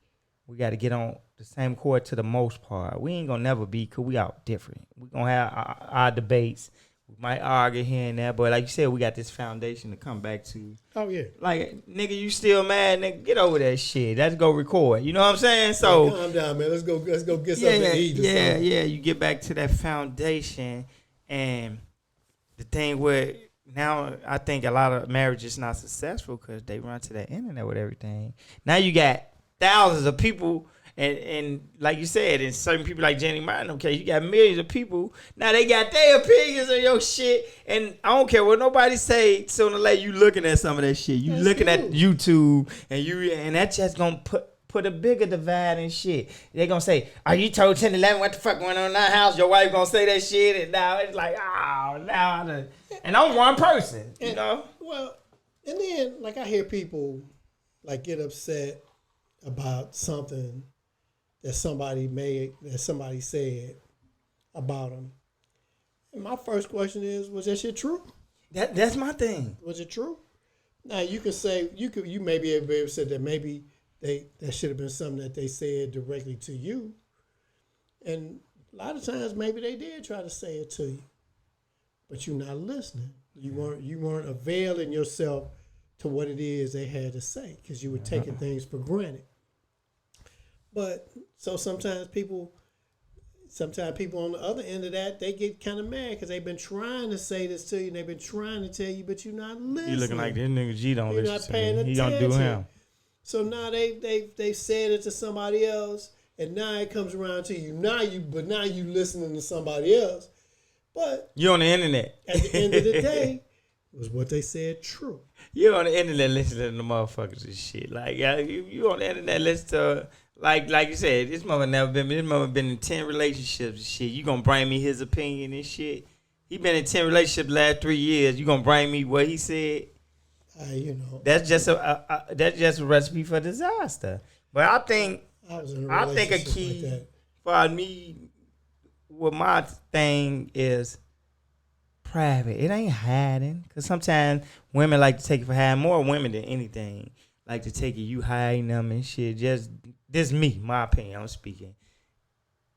We got to get on the same chord to the most part. We ain't going to never be, because we out different. We going to have our debates. We might argue here and there, but like you said, we got this foundation to come back to. Oh, yeah. Like, nigga, you still mad, nigga? Get over that shit. Let's go record. You know what I'm saying? So calm down, man. Let's go get something to eat. Yeah. You get back to that foundation, and the thing where now I think a lot of marriages not successful because they run to the internet with everything. Now you got thousands of people, and like you said, and certain people like Jenny Martin, okay, you got millions of people. Now they got their opinions on your shit, and I don't care what nobody say. Sooner or later, you looking at some of that shit. You looking at YouTube, and that just gonna put a bigger divide and shit. They gonna say, "Are you told 10-11 what the fuck went on in that house?" Your wife gonna say that shit, and now it's like, and I'm one person, you know. Well, and then like I hear people like get upset about something that somebody said about them. And my first question is, was that shit true? That's my thing. Was it true? Now you can say you may be able to say that maybe that should have been something that they said directly to you. And a lot of times maybe they did try to say it to you, but you're not listening. You weren't availing yourself to what it is they had to say because you were taking things for granted. But so sometimes people on the other end of that, they get kind of mad because they've been trying to say this to you and they've been trying to tell you, but you're not listening. You looking like this nigga G don't You're listen not to me. He don't do him. So now they said it to somebody else, and now it comes around to you. Now you listening to somebody else. But you on the internet. At the end of the day, was what they said true? You on the internet listening to the motherfuckers and shit. Like you on the internet listening to like you said, this mother been in 10 relationships and shit. You gonna bring me his opinion and shit. He been in 10 relationships the last 3 years. You gonna bring me what he said? That's just a recipe for disaster. But I think a key like for me, what my thing is private. It ain't hiding, because sometimes women like to take it for hiding. More women than anything like to take it. You hiding them and shit. Just this me, my opinion. I'm speaking.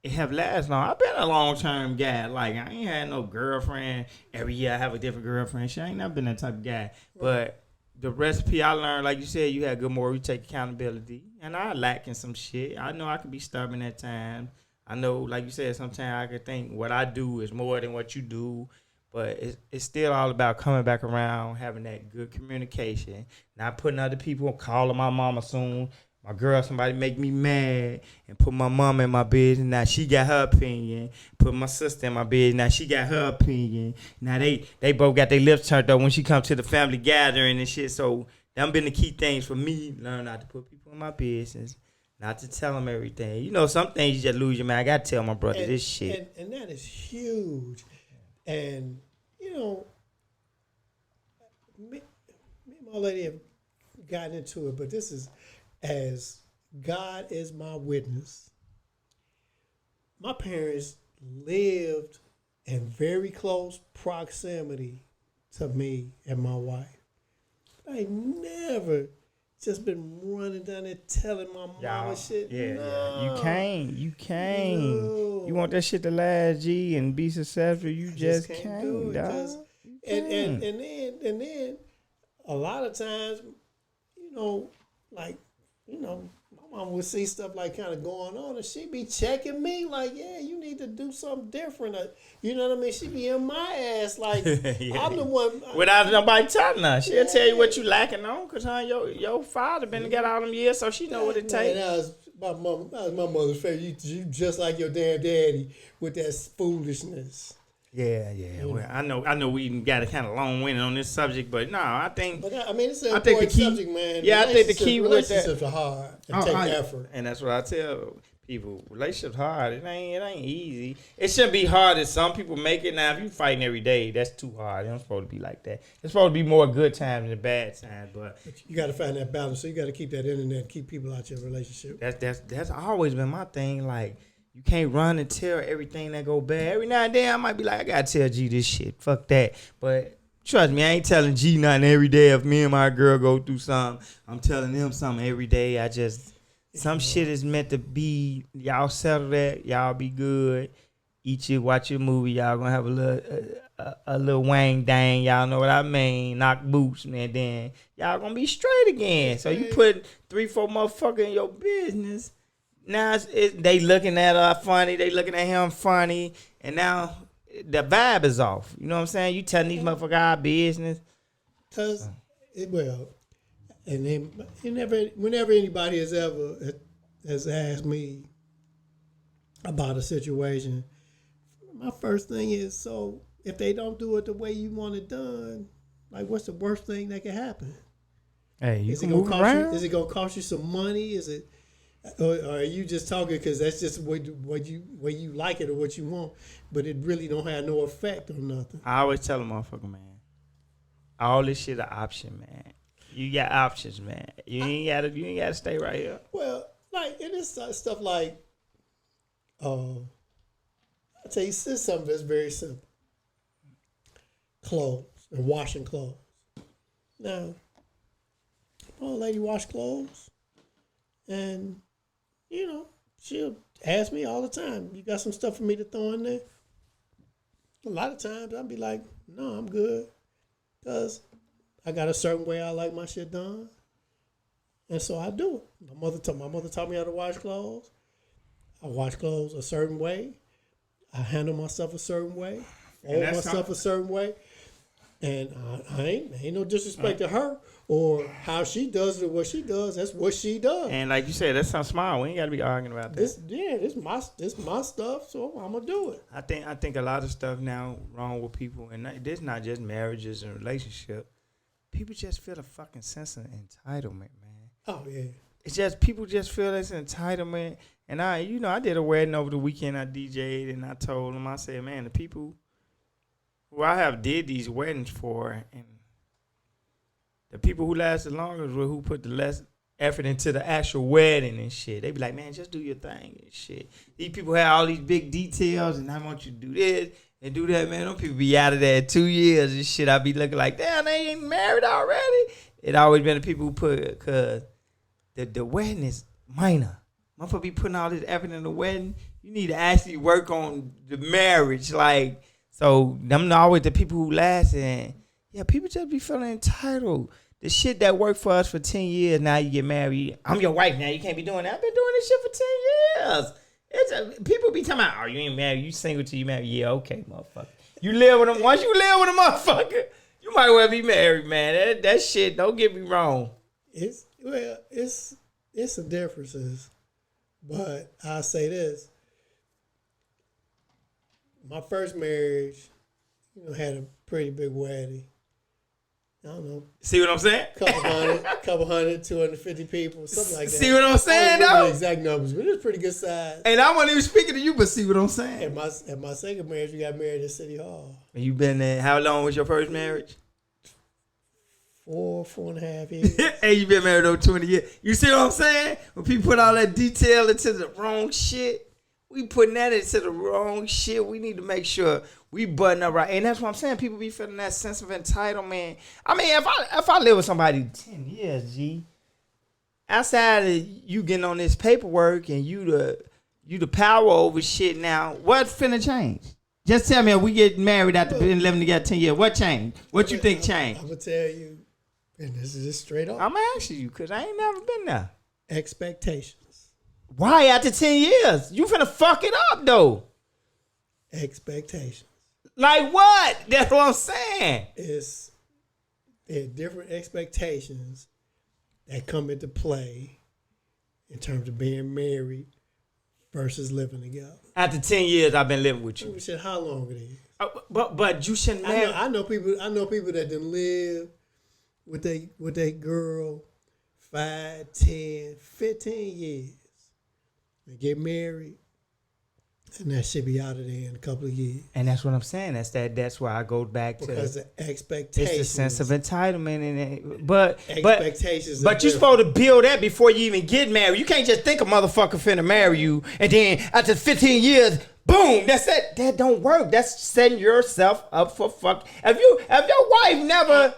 It have lasted long. I've been a long-term guy. Like, I ain't had no girlfriend. Every year I have a different girlfriend. Shit, I ain't never been that type of guy. But the recipe I learned, like you said, you had good morals, you take accountability. And I lack in some shit. I know I can be stubborn at times. I know, like you said, sometimes I could think what I do is more than what you do. But it's still all about coming back around, having that good communication, not putting other people, calling my mama soon. My girl, somebody make me mad and put my mama in my business. Now she got her opinion. Put my sister in my business. Now she got her opinion. Now they both got their lips turned up when she come to the family gathering and shit. So them been the key things for me. Learn not to put people in my business. Not to tell them everything. You know, some things you just lose your mind. I got to tell my brother this shit. And that is huge. And, you know, me and my lady have gotten into it, but this is, as God is my witness, my parents lived in very close proximity to me and my wife. I never just been running down there telling my mama shit. Yeah, no. You can't. No. You want that shit to last, G, and be successful. You just can't do it. dog. And then a lot of times, you know, like, you know, my mom would see stuff like kind of going on, and she'd be checking me like, yeah, you need to do something different. You know what I mean? She'd be in my ass like, I'm the one. Without nobody telling her. She'll tell you what you lacking on, because your father been together all them years, so she know what it takes. That was my mother's favorite. You just like your damn daddy with that foolishness. Yeah. Well, I know we got a kind of long-winded on this subject, but no, I think. But I mean, it's an important subject, man. Yeah, I think the key with that. Relationships are hard and take effort, and that's what I tell people. Relationships hard. It ain't easy. It shouldn't be hard as some people make it. Now, if you fighting every day, that's too hard. It don't supposed to be like that. It's supposed to be more good times than bad times. But you got to find that balance. So you got to keep that internet, keep people out your relationship. That's always been my thing. Like, you can't run and tell everything that go bad. Every now and then I might be like, I gotta tell G this shit. Fuck that. But trust me, I ain't telling G nothing every day. If me and my girl go through something, I'm telling them something every day. Some shit is meant to be. Y'all settle that. Y'all be good. Watch your movie. Y'all gonna have a little wang dang. Y'all know what I mean. Knock boots, and then y'all gonna be straight again. So you put 3-4 motherfuckers in your business. Now they looking at her funny, they looking at him funny, and now the vibe is off. You know what I'm saying? You telling these motherfuckers our business. And then whenever anybody has asked me about a situation, my first thing is, so if they don't do it the way you want it done, like, what's the worst thing that can happen? Hey, is it gonna cost you some money? Is it? Or are you just talking because that's just what you like it or what you want, but it really don't have no effect on nothing? I always tell a motherfucker, man, all this shit an option, man. You got options, man. You ain't gotta stay right here. Well, like, it is stuff like, I'll tell you, it's something that's very simple. Clothes and washing clothes. Now, my old lady wash clothes, and, you know, she'll ask me all the time, you got some stuff for me to throw in there? A lot of times I'll be like, no, I'm good. Because I got a certain way I like my shit done. And so I do it. My mother taught me how to wash clothes. I wash clothes a certain way. I handle myself a certain way. Hold myself a certain way. And I ain't no disrespect to her or how she does it or what she does. That's what she does. And like you said, that sounds smart. We ain't got to be arguing about that. This my stuff, so I'm gonna do it. I think a lot of stuff now wrong with people, and this not just marriages and relationships. People just feel a fucking sense of entitlement, man. Oh yeah. It's just people just feel this entitlement. And I did a wedding over the weekend. I DJ'd and I told them, I said, man, the people who I have did these weddings for, and the people who lasted longest were who put the less effort into the actual wedding and shit. They be like, man, just do your thing and shit. These people have all these big details, and I want you to do this and do that, man. Them people be out of there in 2 years and shit. I be looking like, damn, they ain't married already. It always been the people who put, because the wedding is minor. Motherfucker be putting all this effort in the wedding. You need to actually work on the marriage, like. So them always the people who last, and yeah, people just be feeling entitled. The shit that worked for us for 10 years, now you get married. I'm your wife now. You can't be doing that. I've been doing this shit for 10 years. People be talking about, oh, you ain't married. You single till you married. Yeah, okay, motherfucker. You live with them. Once you live with a motherfucker, you might well be married, man. That shit, don't get me wrong. It's some differences, but I'll say this. My first marriage, had a pretty big wedding. I don't know. See what I'm saying? Couple hundred, 250 people, something like that. See what I'm saying, I don't though? know the exact numbers, but it was pretty good size. And I wasn't even speaking to you, but see what I'm saying? At my second marriage, we got married at City Hall. And you been there, how long was your first marriage? 4.5 years. And you been married over 20 years. You see what I'm saying? When people put all that detail into the wrong shit, we putting that into the wrong shit. We need to make sure we button up right. And that's what I'm saying. People be feeling that sense of entitlement. I mean, if I live with somebody 10 years, G, outside of you getting on this paperwork and you the power over shit now, what's finna change? Just tell me, if we get married after been living together 10 years, what changed? What you think changed? I'm going to tell you, and this is just straight up. I'm asking you because I ain't never been there. Expectations. Why after 10 years? You finna fuck it up, though. Expectations. Like what? That's what I'm saying. There are different expectations that come into play in terms of being married versus living together. After 10 years, I've been living with you. We said how long it is. But you shouldn't marry. I know people that done live with they girl 5, 10, 15 years. They get married, and that should be out of there in a couple of years. And that's what I'm saying. That's why I go back to because the expectations. It's the sense of entitlement in it. But expectations. But you're supposed to build that before you even get married. You can't just think a motherfucker finna marry you, and then after 15 years, boom, that's it. That don't work. That's setting yourself up for fuck. If your wife never.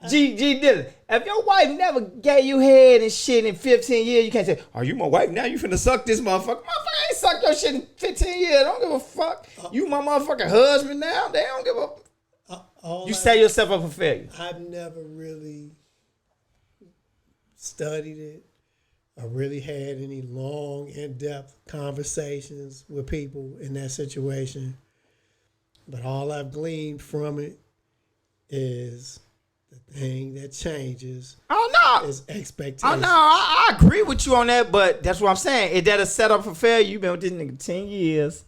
G Dillon, if your wife never gave you head and shit in 15 years, you can't say, are you my wife now? You finna suck this motherfucker. Motherfucker ain't suck your shit in 15 years. I don't give a fuck. You my motherfucking husband now? They don't give a... You set yourself up for failure. I've never really studied it or really had any long, in-depth conversations with people in that situation. But all I've gleaned from it is... the thing that changes is expectations. Oh, no, I agree with you on that, but that's what I'm saying. Is that a setup for failure? You been with this nigga 10 years.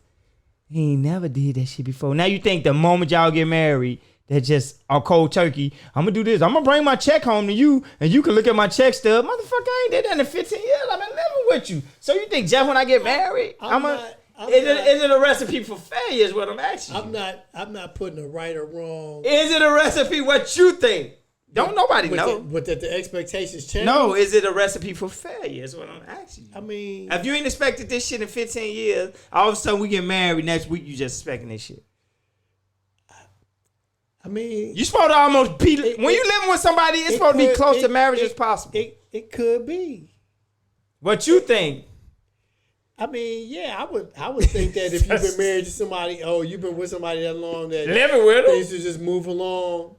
He ain't never did that shit before. Now you think the moment y'all get married, that just a cold turkey. I'm going to do this. I'm going to bring my check home to you, and you can look at my check stub. Motherfucker, I ain't did that in 15 years. I've been living with you. So you think just when I get married, is it a recipe for failure is what I'm asking you. I'm not putting a right or wrong. Is it a recipe what you think? Don't nobody know. But that the expectations change? No, is it a recipe for failure is what I'm asking you. I mean... if you ain't expected this shit in 15 years, all of a sudden we get married next week, you just expecting this shit. I mean... You supposed to almost be... when you living with somebody, it's supposed to be close to marriage as possible. It could be. What you think? I mean, yeah, I would think that if you've been married to somebody, you've been with somebody that long that living with them, things to just move along.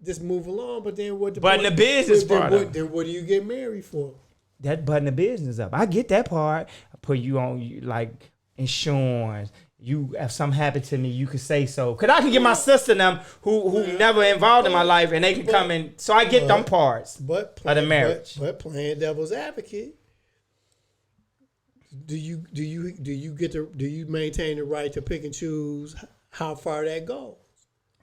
just move along. But then what? But in the business part of it. Then what do you get married for? That button the business up. I get that part. I put you on like insurance. You, if something happened to me, you could say so. Cause I can get my sister and them who never involved in my life, and they can come in. So I get them parts of the marriage. But playing devil's advocate, do you maintain the right to pick and choose how far that goes?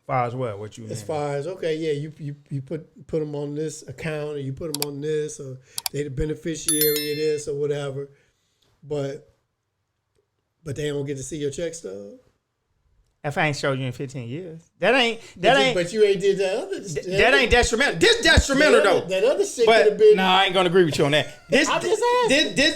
As far as what? What you mean? As far as you put them on this account, or you put them on this, or they the beneficiary of this or whatever, but they don't get to see your check stub. If I ain't showed you in 15 years, that ain't. But you ain't did that other. That ain't detrimental. This detrimental though. That other shit could have been. No, I ain't gonna agree with you on that. This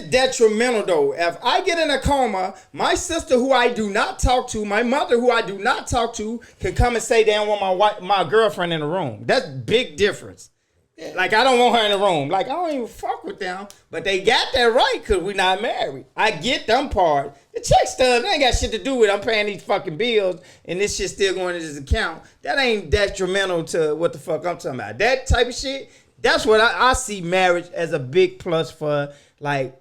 detrimental though. If I get in a coma, my sister who I do not talk to, my mother who I do not talk to, can come and say they don't want my girlfriend in the room. That's big difference. Yeah. Like, I don't want her in the room. Like, I don't even fuck with them. But they got that right because we not married. I get them part. The check stub, they ain't got shit to do with it. I'm paying these fucking bills, and this shit still going in this account. That ain't detrimental to what the fuck I'm talking about. That type of shit, that's what I see marriage as a big plus for, like,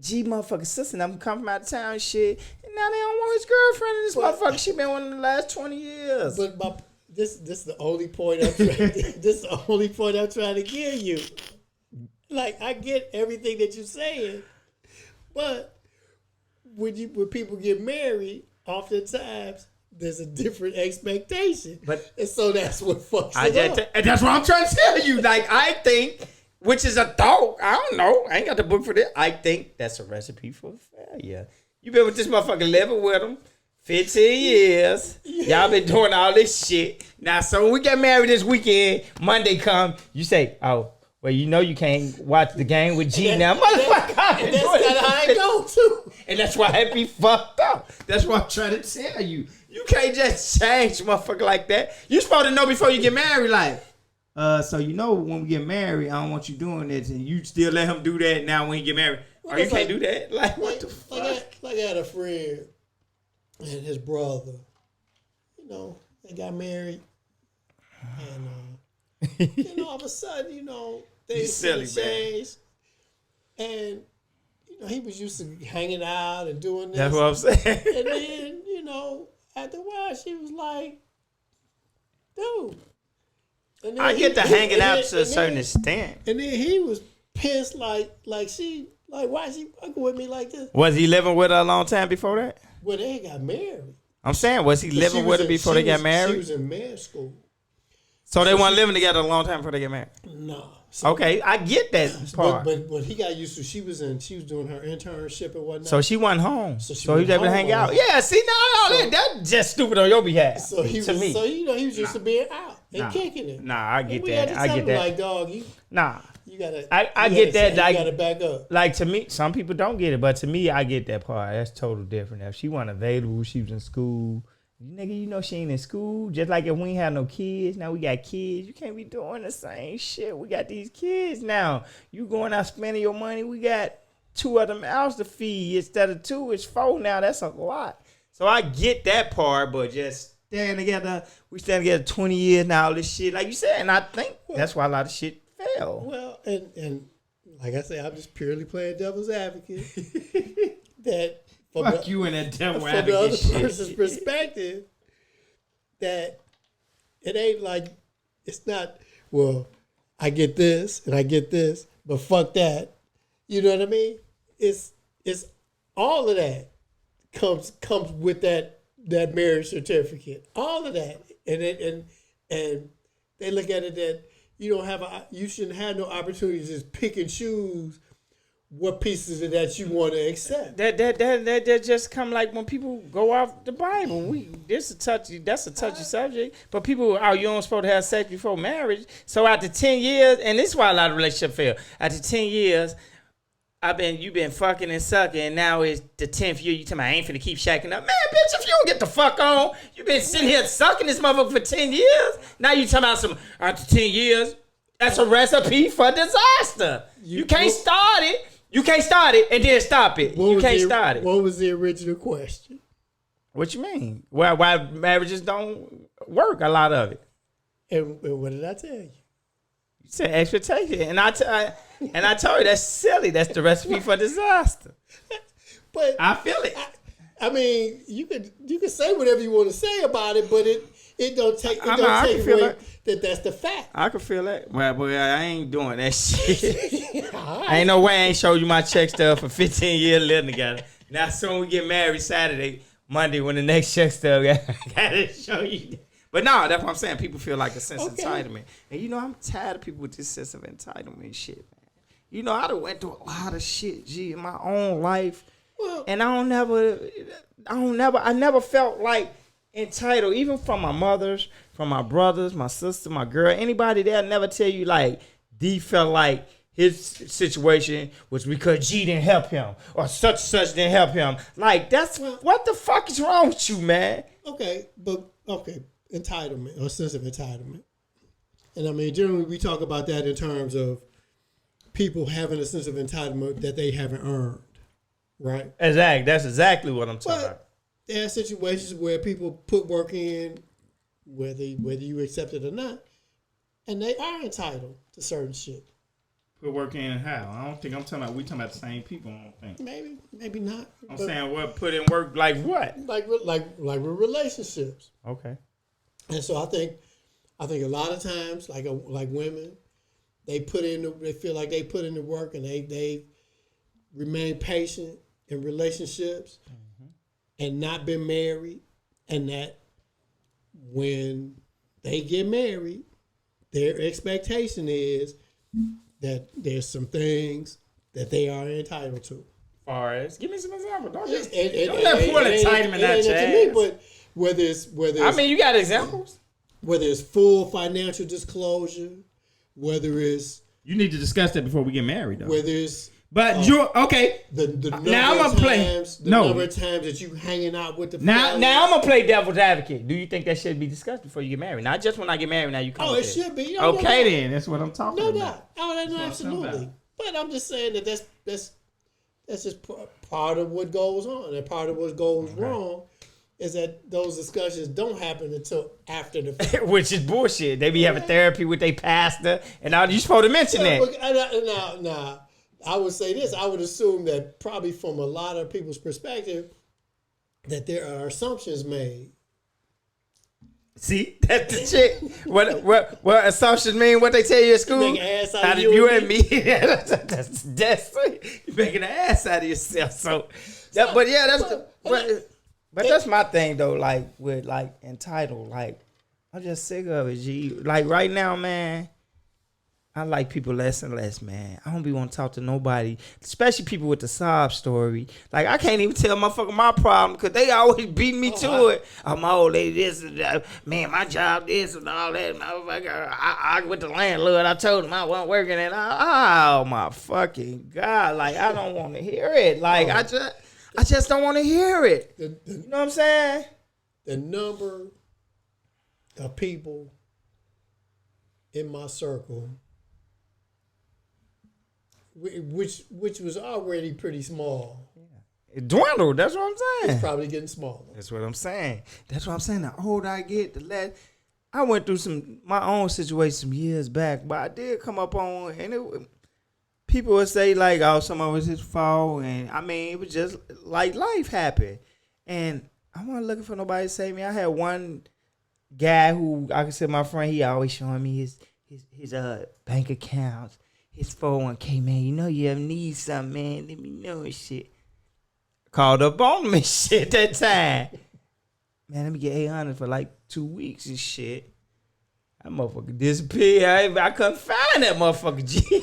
gee, motherfucking sister, I'm come from out of town and shit, and now they don't want his girlfriend, and this motherfucker, she been one in the last 20 years. But This is the only point I'm trying. This is the only point I'm trying to give you. Like, I get everything that you're saying, but when people get married, oftentimes there's a different expectation. And so that's what fucks it up. And that's what I'm trying to tell you. Like, I think, which is a thought. I don't know. I ain't got the book for this. I think that's a recipe for failure. You been with this motherfucker living with him 15 years. Y'all been doing all this shit. Now, so when we get married this weekend, Monday come, you say, oh, well, you know you can't watch the game with G now. Motherfucker, and that's kind of how I go, too. And that's why I be fucked up. That's what I'm trying to tell you. You can't just change motherfucker like that. You supposed to know before you get married, like, so you know when we get married, I don't want you doing this, and you still let him do that now when you get married. Or you can't do that? Like, what the fuck? Like I had a friend and his brother, you know, they got married, and all of a sudden, things changed, and he was used to hanging out and doing this. That's what I'm saying. And then, after a while, she was like, dude. And I get to hanging out to a certain extent. And then he was pissed, like why she fucking with me like this? Was he living with her a long time before that? Well, they got married. I'm saying, was he living with her before they got married? She was in med school. So they weren't living together a long time before they get married? No. So, okay, I get that part. But he got used to, she was doing her internship and whatnot. So she wasn't home. So he was able to hang out. Yeah, see, that's just stupid on your behalf. So he was used to being out and kicking it. Nah, I get that. I get that. Like, dog, you gotta. I get that. Like, you gotta back up. Like, to me, some people don't get it, but to me, I get that part. That's totally different. If she wasn't available, she was in school. Nigga, she ain't in school. Just like if we ain't have no kids, now we got kids. You can't be doing the same shit. We got these kids now. You going out spending your money. We got 2 of them mouths to feed. Instead of 2, it's 4 now. That's a lot. So I get that part, but just staying together, we stand together 20 years now, all this shit. Like you said, and I think that's why a lot of shit fail. Well, and like I said, I'm just purely playing devil's advocate. That fuck you in that devil advocate from the other shit. person's perspective, that it ain't like, it's not, well, I get this and I get this, but fuck that. You know what I mean? It's all of that comes with that marriage certificate. All of that. And they look at it that you shouldn't have no opportunity to just pick and choose what pieces of that you want to accept. That just come like when people go off the Bible. That's a touchy subject. But people, you don't supposed to have sex before marriage. So after 10 years, and this is why a lot of relationships fail. After 10 years, you've been fucking and sucking, and now it's the 10th year. You tell me I ain't finna keep shacking up. Man, bitch, if you don't get the fuck on, you been sitting here sucking this motherfucker for 10 years. Now you talking about after 10 years, that's a recipe for disaster. You can't start it. You can't start it and then stop it. You can't start it. What was the original question? What you mean? Why marriages don't work, a lot of it? And what did I tell you? You said expectation, and I told you that's silly. That's the recipe for disaster. But I feel it. I mean, you could say whatever you want to say about it, but it don't take away that's the fact. I can feel that. Well, boy, I ain't doing that shit. Ain't no way I ain't showed you my check stub for 15 years living together. Now soon we get married Saturday, Monday when the next check stub gotta show you. But no, that's what I'm saying. People feel like a sense of entitlement. And you know, I'm tired of people with this sense of entitlement and shit, man. You know, I done went through a lot of shit, in my own life. Well, and I never felt like entitled, even from my mothers, from my brothers, my sister, my girl, anybody there never tell you like D felt like his situation was because G didn't help him or such didn't help him. Like what the fuck is wrong with you, man? Okay, entitlement or sense of entitlement. And I mean, generally we talk about that in terms of people having a sense of entitlement that they haven't earned, right? Exactly. That's exactly what I'm talking about. There are situations where people put work in, whether you accept it or not, and they are entitled to certain shit. Put work in how? I don't think we talking about the same people. I don't think. Maybe not. I'm saying what put in work like what? Like with relationships. Okay. And so I think a lot of times like women, they feel like they put in the work and they remain patient in relationships. And not been married, and that when they get married, their expectation is that there's some things that they are entitled to. Far as give me some examples. Don't let full entitlement out your ass. But whether it's I mean, you got examples. Whether it's full financial disclosure, whether it's you need to discuss that before we get married, though. Whether it's but you're okay. The now I'm gonna play. Number of times that you hanging out with the now I'm gonna play devil's advocate. Do you think that should be discussed before you get married? Not just when I get married. Now you come. Oh, it should be. Okay, then that's what I'm talking about. No doubt. Oh, absolutely. But I'm just saying that that's just part of what goes on, and part of what goes wrong is that those discussions don't happen until after the fact. Which is bullshit. They be having therapy with their pastor, and now you supposed to mention that. Now. I would say this. I would assume that probably from a lot of people's perspective that there are assumptions made. See, that's the shit. What assumptions mean? What they tell you at school? You make an ass out of you and me. that's you making an ass out of yourself. So but that's my thing though. Like with like entitled. Like I'm just sick of it. G. Like right now, man. I like people less and less, man. I don't be want to talk to nobody, especially people with the sob story. Like, I can't even tell motherfucker my problem because they always beat me to it. Oh, my old lady this and that. Man, my job this and all that. Motherfucker, I with the landlord. I told him I wasn't working. And oh, my fucking God. Like, I don't want to hear it. Like, I just don't want to hear it. You know what I'm saying? The number of people in my circle which was already pretty small. Yeah. It dwindled. That's what I'm saying. It's probably getting smaller. That's what I'm saying. The older I get, the less. I went through my own situation some years back, but I did come up on, and people would say like, "Oh, some of it was his fault," and I mean, it was just like life happened, and I wasn't looking for nobody to save me. I had one guy who I consider my friend. He always showing me his bank accounts. His 401k, man, you know you ever need something, man, let me know and shit. Called up on him and shit that time. Man, let me get 800 for like 2 weeks and shit. That motherfucker disappeared. I couldn't find that motherfucker, G.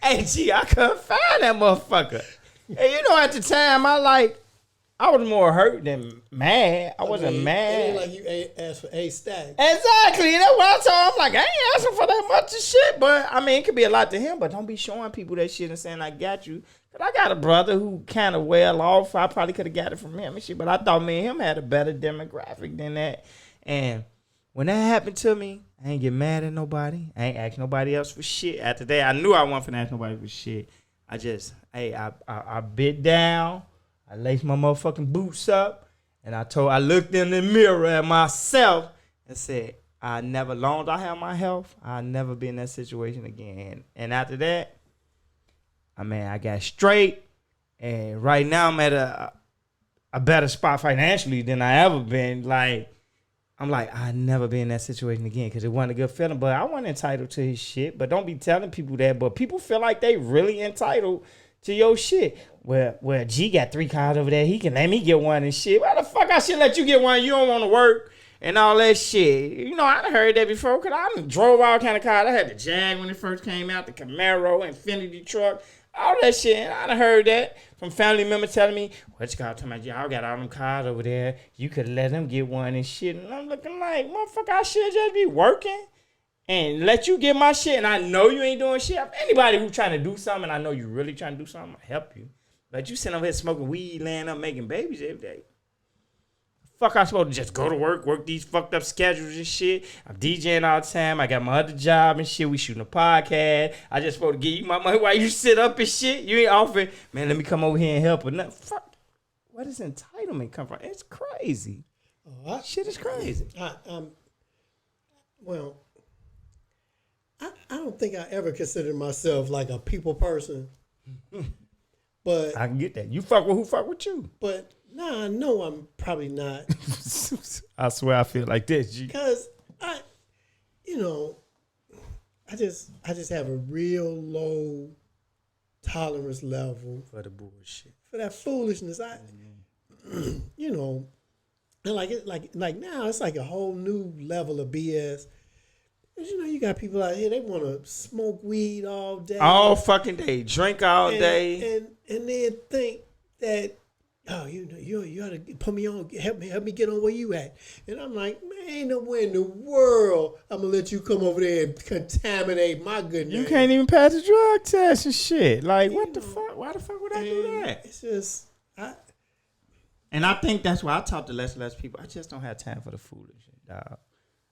Hey, G, I couldn't find that motherfucker. And you know, at the time, I was more hurt than mad. I wasn't mad. It ain't like you asked for a stack. Exactly. That's what I told him. Like, I ain't asking for that much of shit. But, I mean, it could be a lot to him. But don't be showing people that shit and saying, I got you. But I got a brother who kind of well off. I probably could have got it from him and shit. But I thought me and him had a better demographic than that. And when that happened to me, I ain't get mad at nobody. I ain't ask nobody else for shit. After that, I knew I wasn't finna ask nobody for shit. I bit down. I laced my motherfucking boots up, and I looked in the mirror at myself and said, long as I have my health, I'll never be in that situation again. And after that, I got straight. And right now I'm at a better spot financially than I ever been. Like, I'm like, I'll never be in that situation again because it wasn't a good feeling. But I wasn't entitled to his shit. But don't be telling people that. But people feel like they really entitled to your shit. Well, G got 3 cars over there. He can let me get one and shit. Why the fuck I should let you get one? You don't want to work and all that shit. You know, I done heard that before because I done drove all kind of cars. I had the Jag when it first came out, the Camaro, Infinity truck, all that shit. And I done heard that from family members telling me, what you got to my y'all got all them cars over there. You could let them get one and shit. And I'm looking like, motherfucker, I should just be working and let you get my shit. And I know you ain't doing shit. Anybody who's trying to do something, and I know you really trying to do something, I'll help you. But you sitting over here smoking weed, laying up, making babies every day. Fuck, I'm supposed to just go to work these fucked up schedules and shit. I'm DJing all the time. I got my other job and shit. We shooting a podcast. I just supposed to give you my money while you sit up and shit. You ain't offering, man, let me come over here and help or nothing. Fuck. Where does entitlement come from? It's crazy. Shit is crazy. I don't think I ever considered myself like a people person. But I can get that. You fuck with who fuck with you. But I know I'm probably not. I swear I feel like this, G. Because I just have a real low tolerance level for the bullshit, for that foolishness. And like now it's like a whole new level of BS. You got people out here, they want to smoke weed all day. All fucking day. Drink all day. And then think that, you ought to put me on, help me get on where you at. And I'm like, man, ain't nowhere in the world I'm going to let you come over there and contaminate my good name. You can't even pass the drug test and shit. Like, what the fuck? Why the fuck would I do that? It's just, And I think that's why I talk to less people. I just don't have time for the foolish shit, dog.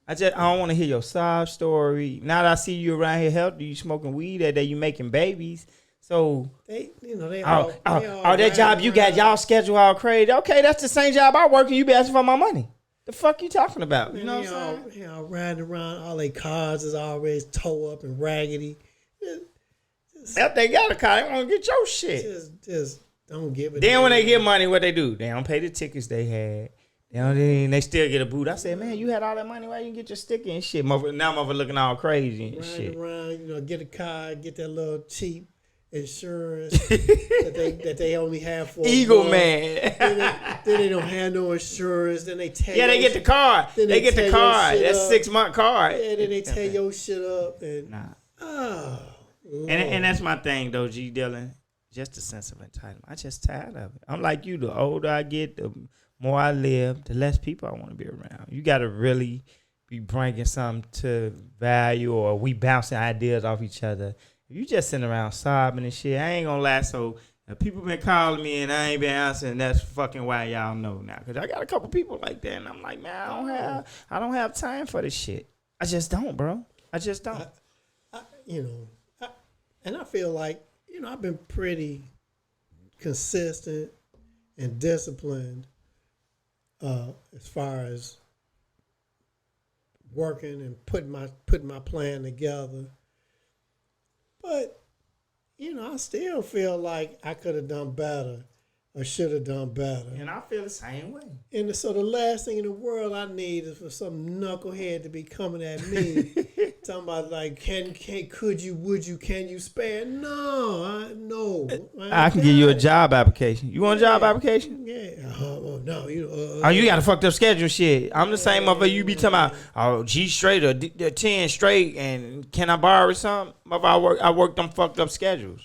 I don't want to hear your sob story. Now that I see you around here healthy, you smoking weed that day, you making babies. So that job you got, y'all schedule all crazy. Okay, that's the same job I work and you be asking for my money. The fuck you talking about? You know what I'm saying? Riding around, all their cars is always tore up and raggedy. If they got a car, they want to get your shit. Just don't give it. Then when they get money, what they do? They don't pay the tickets they had. They still get a boot. I said, man, you had all that money. Why you can get your sticker and shit? Now motherfucker looking all crazy and shit. Riding around, get a car, get that little cheap insurance that they only have for Eagle Man. then they don't have no insurance. Then they tell they get the card. They get the card. That's 6-month card. Yeah, then they tear your shit up and and that's my thing though, G Dillon. Just a sense of entitlement. I just tired of it. I'm like you. The older I get, the more I live, the less people I want to be around. You got to really be bringing something to value, or we bouncing ideas off each other. If you just sitting around sobbing and shit, I ain't gonna last. So if people been calling me and I ain't been answering, that's fucking why y'all know now. Cause I got a couple people like that, and I'm like, man, I don't have time for this shit. I just don't, bro. I just don't. And I feel like I've been pretty consistent and disciplined as far as working and putting my plan together. But, I still feel like I could have done better or should have done better. And I feel the same way. And so the last thing in the world I need is for some knucklehead to be coming at me talking about like, could you, would you, can you spare? No, no. I can give you a job application. You want a job application? Yeah. No, you got a fucked up schedule shit. I'm the same motherfucker you be talking about, G straight or 10 straight, and can I borrow something? I work them fucked up schedules.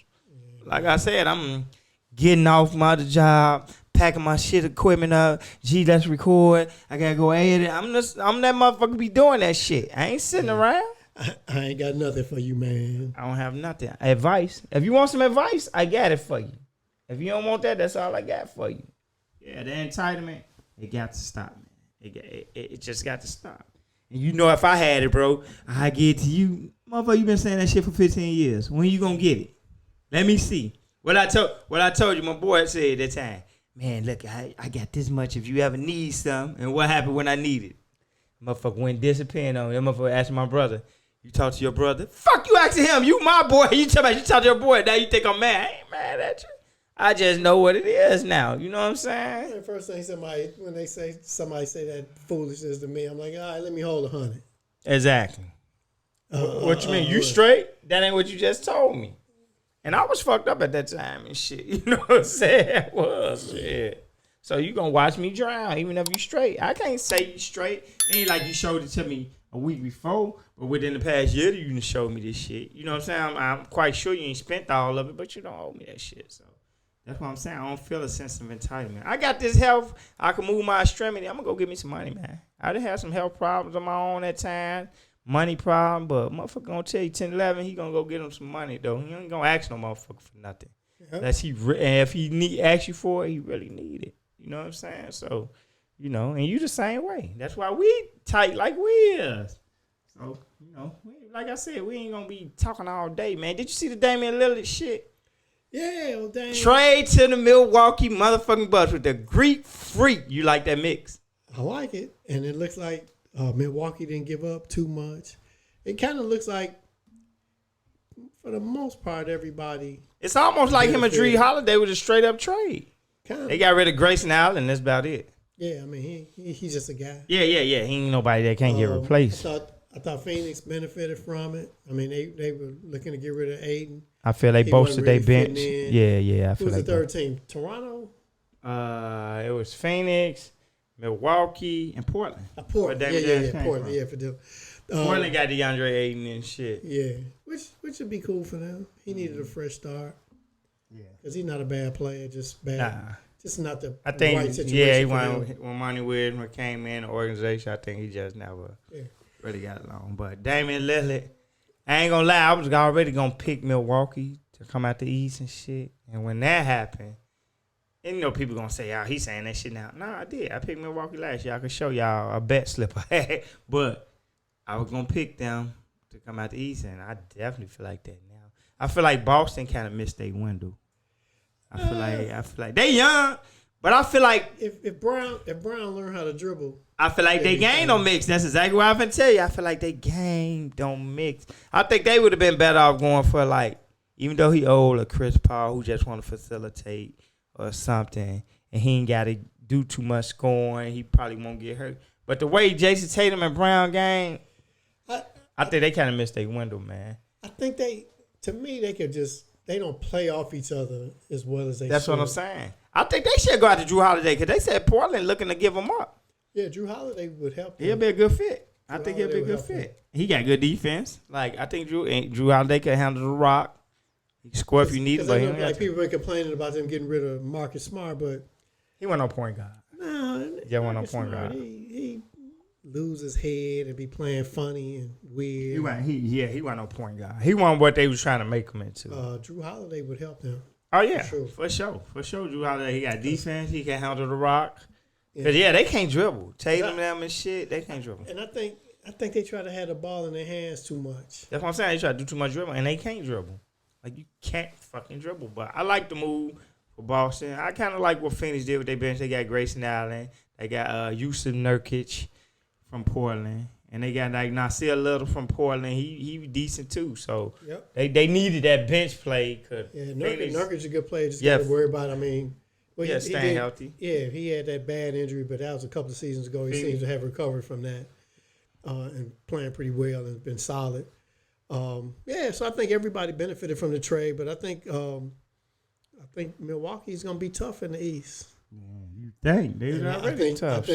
Like I said, I'm getting off my other job, packing my shit equipment up. G, let's record. I gotta go edit. I'm that motherfucker be doing that shit. I ain't sitting around. I ain't got nothing for you, man. I don't have nothing. Advice. If you want some advice, I got it for you. If you don't want that, that's all I got for you. Yeah, the entitlement, it got to stop, man. It just got to stop. And if I had it, bro, I get it to you. Motherfucker, you been saying that shit for 15 years. When you gonna get it? Let me see. What I told you, my boy said at that time. Man, look, I got this much if you ever need some. And what happened when I need it? Motherfucker went disappearing on him. That motherfucker asked my brother, you talk to your brother? Fuck you asking him. You my boy. You talk to your boy. Now you think I'm mad. I ain't mad at you. I just know what it is now. You know what I'm saying? The first thing when somebody say that foolishness to me, I'm like, all right, let me hold 100. Exactly. What you mean? You straight? That ain't what you just told me. And I was fucked up at that time and shit. You know what I'm saying? I was. Yeah. So you gonna watch me drown even if you straight. I can't say you straight. It ain't like you showed it to me a week before, but within the past year you done showed me this shit. You know what I'm saying? I'm quite sure you ain't spent all of it, but you don't owe me that shit. So that's what I'm saying. I don't feel a sense of entitlement. I got this health. I can move my extremity. I'm going to go get me some money, man. I done had some health problems of my own at time. Money problem. But motherfucker going to tell you 10, 11, he going to go get him some money, though. He ain't going to ask no motherfucker for nothing. Yep. Unless and if he ask you for it, he really need it. You know what I'm saying? So, you know, and you the same way. That's why we tight like we is. So, you know, like I said, we ain't going to be talking all day, man. Did you see the Damian Lillard shit? Yeah, well, dang. Trade to the Milwaukee motherfucking Bucks with the Greek Freak. You like that mix? I like it. And it looks like Milwaukee didn't give up too much. It kind of looks like, for the most part, everybody. It's almost like him and Drew Holiday was a straight up trade. Kinda. They got rid of Grayson Allen. That's about it. Yeah, I mean, he's just a guy. Yeah. He ain't nobody that can't get replaced. I thought Phoenix benefited from it. I mean, they were looking to get rid of Aiden. I feel they boasted their bench. Yeah. I feel Who was like the third team? Toronto? It was Phoenix, Milwaukee, and Portland. Portland. Portland. Yeah, for them. Portland got DeAndre Ayton and shit. Yeah, which would be cool for them. He needed a fresh start. Yeah, because he's not a bad player, just bad. Nah. Just not the right situation. Yeah, he when Monty Williams came in the organization, I think he just never really got along. But Damian Lillard, I ain't gonna lie, I was already gonna pick Milwaukee to come out the East and shit. And when that happened, and you know people gonna say, "Oh, he's saying that shit now." No, I did. I picked Milwaukee last year. I could show y'all a bet slip I had, but I was gonna pick them to come out the East, and I definitely feel like that now. I feel like Boston kind of missed their window. I feel like they young, but I feel like if Brown learn how to dribble, I feel like they game don't mix. That's exactly what I'm finna tell you. I feel like they game don't mix. I think they would have been better off going for like, even though he old, a Chris Paul who just want to facilitate or something, and he ain't got to do too much scoring. He probably won't get hurt. But the way Jason Tatum and Brown game, I think they kind of missed their window, man. I think they don't play off each other as well as they That's should. what I'm saying. I think they should go out to Drew Holiday because they said Portland looking to give him up. Yeah, Drew Holiday would help him. He'll be a good fit. I think he'll be a good fit. He got good defense. Like, I think Drew Holiday can handle the rock. He can score if you need him. But like people been complaining about them getting rid of Marcus Smart, but he wasn't no point guard. No, he wasn't no point guard. He lose his head and be playing funny and weird. He wasn't no point guard. He wasn't what they was trying to make him into. Drew Holiday would help them. Oh yeah, for sure. Drew Holiday, he got defense. He can handle the rock. Cause they can't dribble. Tatum them and shit, they can't dribble. And I think they try to have the ball in their hands too much. That's what I'm saying. They try to do too much dribble, and they can't dribble. Like, you can't fucking dribble. But I like the move for Boston. I kind of like what Phoenix did with their bench. They got Grayson Allen. They got Yusuf Nurkic from Portland. And they got like Nasir Little from Portland. He decent too. So they needed that bench play. Nurkic is a good player. Just got to worry about. I mean, staying healthy. Yeah, he had that bad injury, but that was a couple of seasons ago. He seems to have recovered from that and playing pretty well and been solid. So I think everybody benefited from the trade, but I think Milwaukee's going to be tough in the East. You think they're already tough?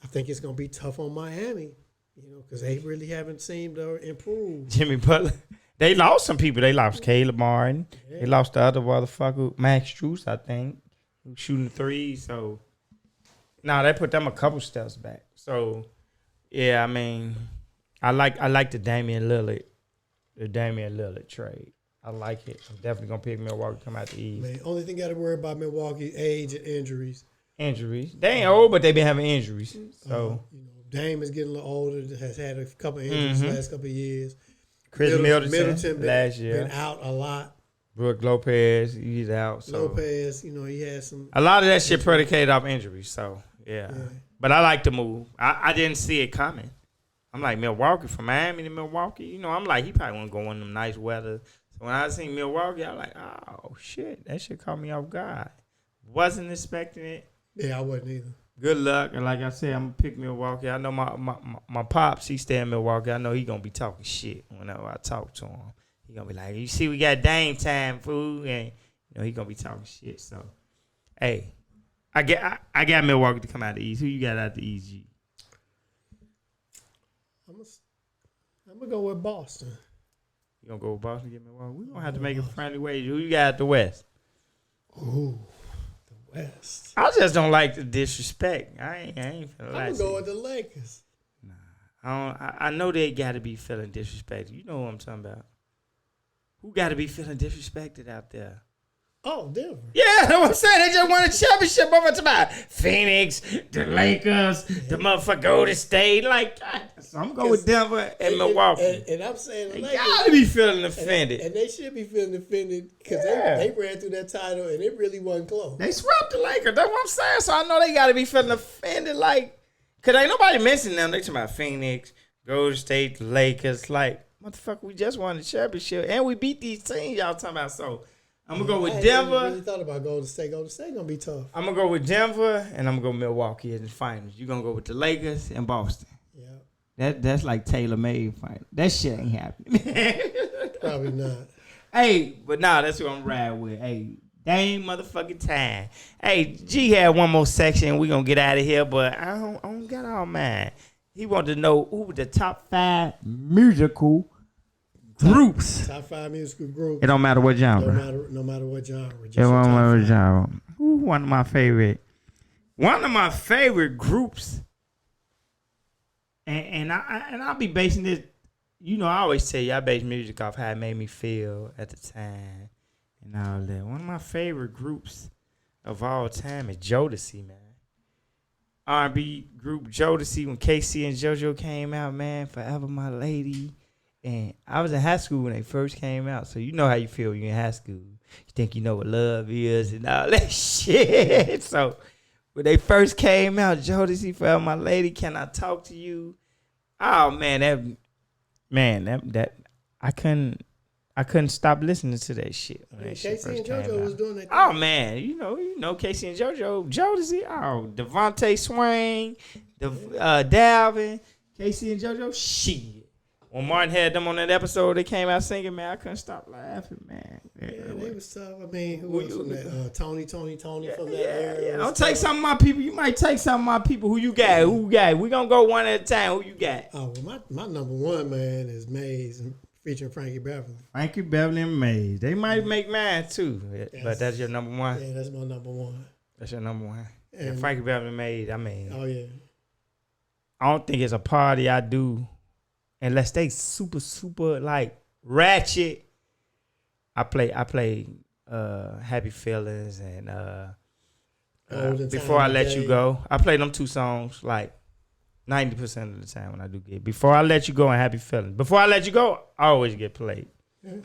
I think it's going to be tough on Miami, because they really haven't seemed to improve. Jimmy Butler. They lost some people. They lost Caleb Martin. Yeah. They lost the other motherfucker, Max Strus, I think, who's shooting threes. So, they put them a couple steps back. So, yeah, I mean, I like the Damian Lillard trade. I like it. I'm definitely going to pick Milwaukee to come out the East. Man, only thing got to worry about Milwaukee, age and injuries. They ain't old, but they been having injuries. So Dame is getting a little older. Has had a couple of injuries the last couple of years. Chris Middleton last year been out a lot. Brooke Lopez, he's out. So. Lopez, he had some. A lot of that shit predicated off injuries. So yeah. But I like the move. I didn't see it coming. I'm like, Milwaukee, from Miami to Milwaukee. You know, I'm like, he probably want to go in them nice weather. So when I seen Milwaukee, I was like, oh, shit. That shit caught me off guard. Wasn't expecting it. Yeah, I wasn't either. Good luck. And like I said, I'm going to pick Milwaukee. I know my pops, he stay in Milwaukee. I know he going to be talking shit whenever I talk to him. He going to be like, you see, we got Dame time, fool. And, you know, he going to be talking shit. So, hey, I got Milwaukee to come out the East. Who you got out the East, G? I'm going to go with Boston. You going to go with Boston to get Milwaukee? We're going to have to make a friendly wager. Who you got at the West? Ooh, the West. I just don't like the disrespect. I ain't feeling like I'm going to go with the Lakers. I know they got to be feeling disrespected. You know what I'm talking about. Who got to be feeling disrespected out there? Oh, Denver. Yeah, that's what I'm saying. They just won a championship. I'm talking about Phoenix, the Lakers, the motherfucker Golden State. Like, so I'm going with Denver and Milwaukee. And I'm saying the They Lakers. got to be feeling offended. And they should be feeling offended because they ran through that title and it really wasn't close. They swept the Lakers. That's what I'm saying. So I know they got to be feeling offended. Like, because ain't nobody mentioning them. They talking about Phoenix, Golden State, the Lakers. Like, motherfucker, we just won the championship. And we beat these teams y'all talking about. So I'm going to go with Denver. I really thought about Golden State. Golden State going to be tough. I'm going to go with Denver, and I'm going to go Milwaukee in the finals. You're going to go with the Lakers and Boston. Yeah. That's like tailor-made fight. That shit ain't happening. Probably not. Hey, but nah, that's what I'm riding with. Hey, Dame motherfucking time. Hey, G had one more section. We're going to get out of here, but I don't got all mine. He wanted to know who the top 5 musical groups. Top 5 musical groups. It don't matter what genre. No matter what genre. It don't matter what genre. Who one of my favorite groups. And I'll be basing this. You know, I always tell you I base music off how it made me feel at the time and all that. One of my favorite groups of all time is Jodeci, man. R&B group Jodeci, when Casey and JoJo came out, man, Forever My Lady. And I was in high school when they first came out, so you know how you feel when you're in high school. You think you know what love is and all that shit. So when they first came out, Jodeci, Forever My Lady, Can I Talk to You? Oh man, that I couldn't stop listening to that shit. When that shit Casey first and came JoJo out. was doing that. Oh man, you know Casey and JoJo, Jodeci, Devontae Swain, Dalvin, Casey and JoJo, shit. When Martin had them on that episode, they came out singing, man, I couldn't stop laughing, man. Yeah, they was tough. I mean, who was from that? Tony from that era. Yeah. Don't take some of my people. You might take some of my people. Who you got? We gonna go one at a time. Who you got? Oh, well, my number one, man, is Maze featuring Frankie Beverly. Frankie Beverly and Maze. They might make mine too, but that's your number one. Yeah, that's my number one. That's your number one. And Frankie Beverly and Maze. I mean, oh yeah. I don't think it's a party I do unless they super like ratchet. I play Happy Feelings and Before I Let You Go. I play them 2 songs like 90% of the time when I do get Before I Let You Go and Happy Feelings. Before I Let You Go, I always get played.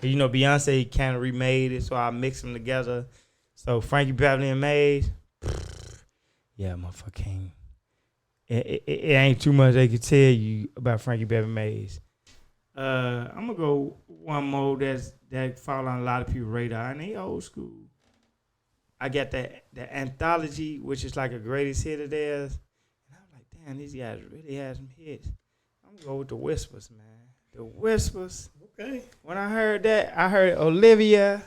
You know, Beyonce kind of remade it, so I mix them together. So Frankie Beverly and Maze, yeah, motherfucking. It ain't too much they can tell you about Frankie Beverly Maze. I'm gonna go one more that fall on a lot of people's radar, and they old school. I got the anthology, which is like a greatest hit of theirs, and I'm like, damn, these guys really had some hits. I'm gonna go with the Whispers, man. The Whispers. Okay. When I heard that, I heard Olivia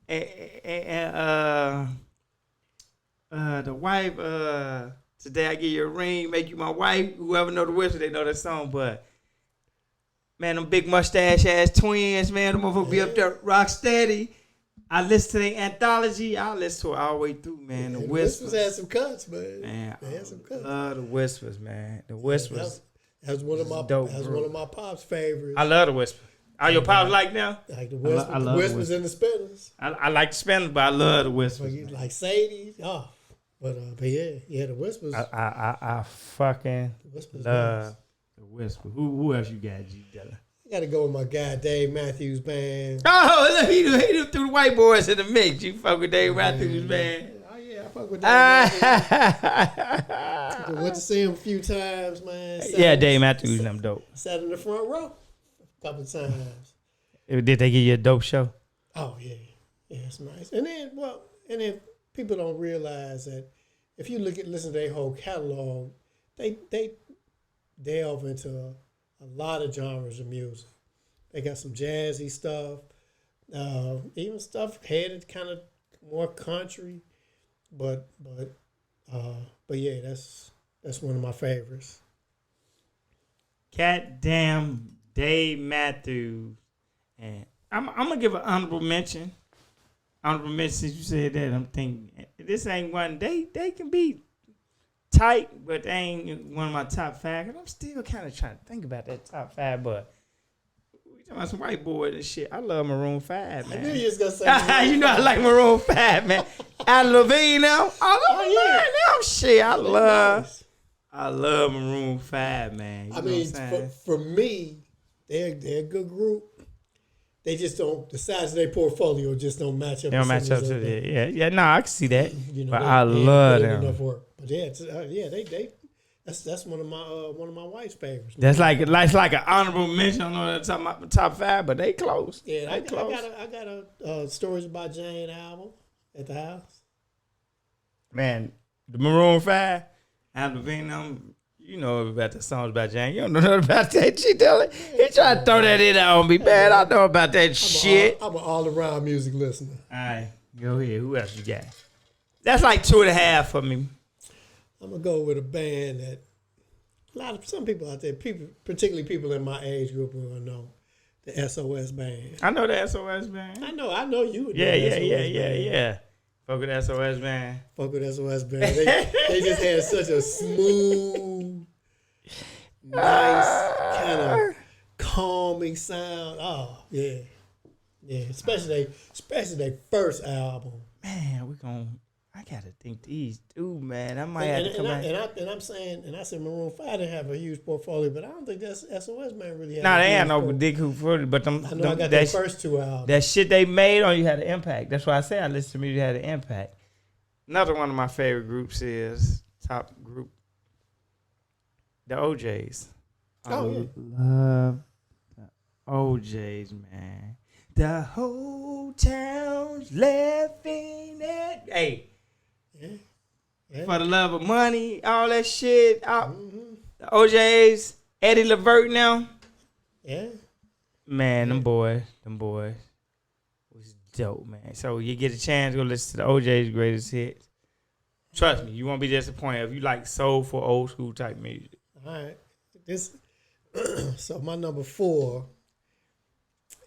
and the wife. Today I give you a ring, make you my wife. Whoever know the Whispers, they know that song. But man, them big mustache ass twins, man, them motherfuckers be up there rock steady. I listen to the anthology. I listen to it all the way through, man. The Whispers had some cuts, man. Man, They had some cuts. I love the Whispers, man. The Whispers. That's one of my pop's favorites. I love the Whispers. All your pops like now? Like the Whispers, I love the Whispers and the Spinners. I like the Spinners, but I love the Whispers. Like Sadie's. Oh. But yeah, the Whispers. I fucking Whispers love the Whispers. Who else you got, G Della? I got to go with my guy Dave Matthews Band. Oh, look, he threw the white boys in the mix. You fuck with Dave Matthews Band. Oh yeah, I fuck with Dave Matthews. Went to see him a few times, man. Yeah, Dave Matthews them dope. Sat in the front row a couple of times. Did they give you a dope show? Oh yeah, it's nice. And then people don't realize that if you listen to their whole catalog, they delve into a lot of genres of music. They got some jazzy stuff, even stuff headed kind of more country, but yeah, that's one of my favorites. Cat damn Dave Matthews, and I'm gonna give an honorable mention. Honorable mention, since you said that, I'm thinking this ain't one. They can be tight, but they ain't one of my top 5. And I'm still kind of trying to think about that top 5, but we talking about some white boys and shit. I love Maroon 5, man. I knew you was gonna say you know I like Maroon 5, man. Adam Levine now. I love Maroon 5, man. You I know mean, what I'm saying? for me, they're a good group. They just don't. The size of their portfolio just don't match up. They don't match up to that. Yeah. No, I can see that. You know, but I love them. Enough work. But they. That's one of my wife's favorites. That's like an honorable mention. I know that's my top 5, but they close. Yeah, they close. I got a Stories About Jane album at the house. Man, the Maroon 5, Adam Levine, you know about the songs about Jane. You don't know nothing about that. He tried to throw that in on me, man. I know about that shit. I'm an all-around music listener. All right, go ahead. Who else you got? That's like 2.5 for me. I'm gonna go with a band that some people out there, particularly people in my age group, will know the SOS band. I know the SOS band. I know you. Yeah. Fuck with SOS band. Fuck with SOS band. They just had such a smooth, nice, kind of calming sound. Oh yeah. Especially their first album. Man, I gotta think these two, man. I might have to come back. And I said Maroon 5 didn't have a huge portfolio, but I don't think that's SOS man really had. Nah, they had no dick who for but them. I know I got their first 2 albums. That shit they made on you had an impact. That's why I say I listened to music had an impact. Another one of my favorite groups is top group, the OJs. I love the OJs, man. The whole town's laughing at. Hey. Yeah. For the love of money, all that shit. The OJs, Eddie Levert now. Yeah. Man, them boys was dope, man. So you get a chance to go listen to the OJ's greatest hits. Trust me, you won't be disappointed if you like soulful, old school type music. All right. So my number 4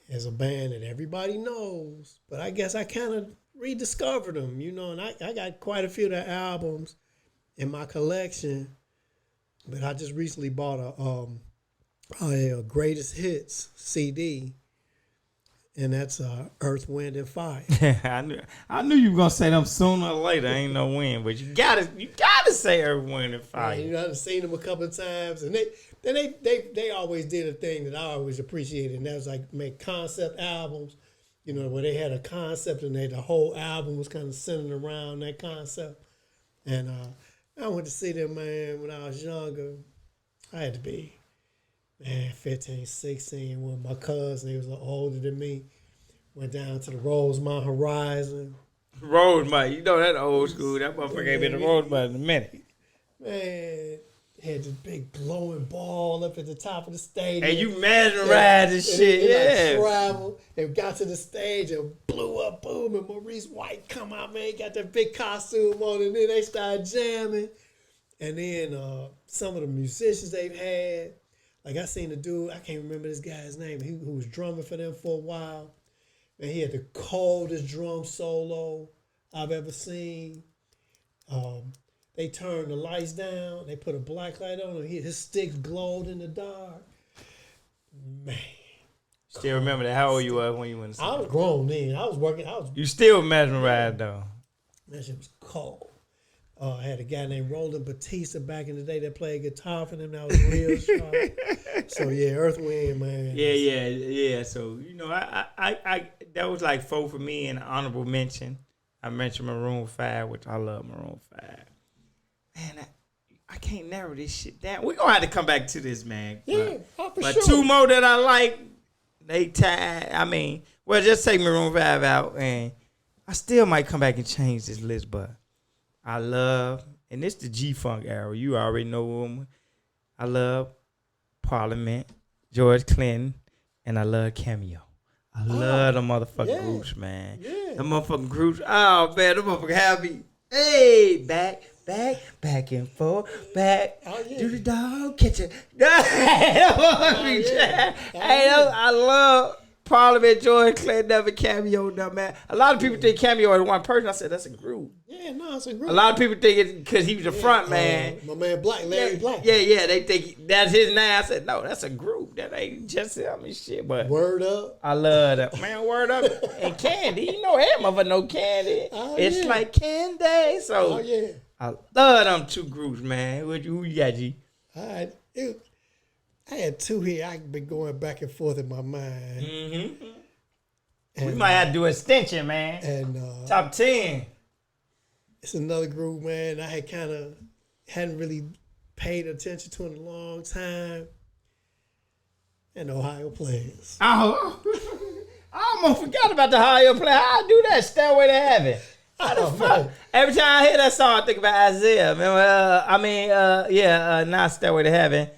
is a band that everybody knows, but I guess I kind of rediscovered them, you know, and I got quite a few of their albums in my collection, but I just recently bought a greatest hits CD, and that's Earth, Wind, and Fire. I knew you were gonna say them sooner or later. Ain't no win, but you gotta say Earth, Wind, and Fire. You know, I've seen them a couple of times, and they always did a thing that I always appreciated, and that was like make concept albums. You know, where they had a concept and the whole album was kind of centered around that concept. And I went to see them, man, when I was younger. I had to be, 15, 16, with my cousin. He was a little older than me. Went down to the Rosemont Horizon. Rosemont, you know that old school. That motherfucker ain't been to Rosemont in a minute. Man, had this big glowing ball up at the top of the stage. And you mesmerized and shit, yeah. Traveled and got to the stage and blew up, boom, and Maurice White come out, man, got that big costume on, and then they started jamming. And then some of the musicians they've had, like I seen the dude, I can't remember this guy's name, who was drumming for them for a while. Man, he had the coldest drum solo I've ever seen. They turned the lights down. They put a black light on him. His sticks glowed in the dark. Man. Still remember that? How old you were when you went to see I was grown then. I was working. You still mesmerized, though. That shit was cold. I had a guy named Roland Batista back in the day that played guitar for them. That was real sharp. So, yeah, Earth, Wind, man. Yeah. So, you know, I that was like 4 for me and an honorable mention. I mentioned Maroon 5, which I love Maroon 5. Man, I I can't narrow this shit down. We're going to have to come back to this, man. Yeah, but for sure. two more that I like, they tied. I mean, well, just take Maroon 5 out, and I still might come back and change this list, but I love, and this the G-Funk era. You already know them. I love Parliament, George Clinton, and I love Cameo. I love the motherfucking groups, man. Yeah. The motherfucking groups. Oh, man, the motherfucking happy. Hey, back and forth, back. Oh, yeah. Do the dog catch it? I love Parliament, George Clinton, never Cameo, no, man. A lot of people think Cameo is one person. I said, that's a group. Yeah, no, it's a group. A lot of people think it's because he was the front man. My man Larry Black. Yeah, they think that's his name. I said, no, that's a group. That ain't just him and shit. But Word up. I love that. Man, word up. And Candy, you know him of no Candy. Oh, it's yeah. like Candy. So I love them two groups, man. Who you got, G? I had two here. I've been going back and forth in my mind. Mm-hmm. And, we might have to do an extension, man. And top 10. It's another group, man. I hadn't really paid attention to in a long time. And Ohio Players. Oh, I almost forgot about the Ohio Players. How I do that? Stairway to Heaven. How the fuck? Every time I hear that song, I think about Isaiah. Not Stairway to Heaven.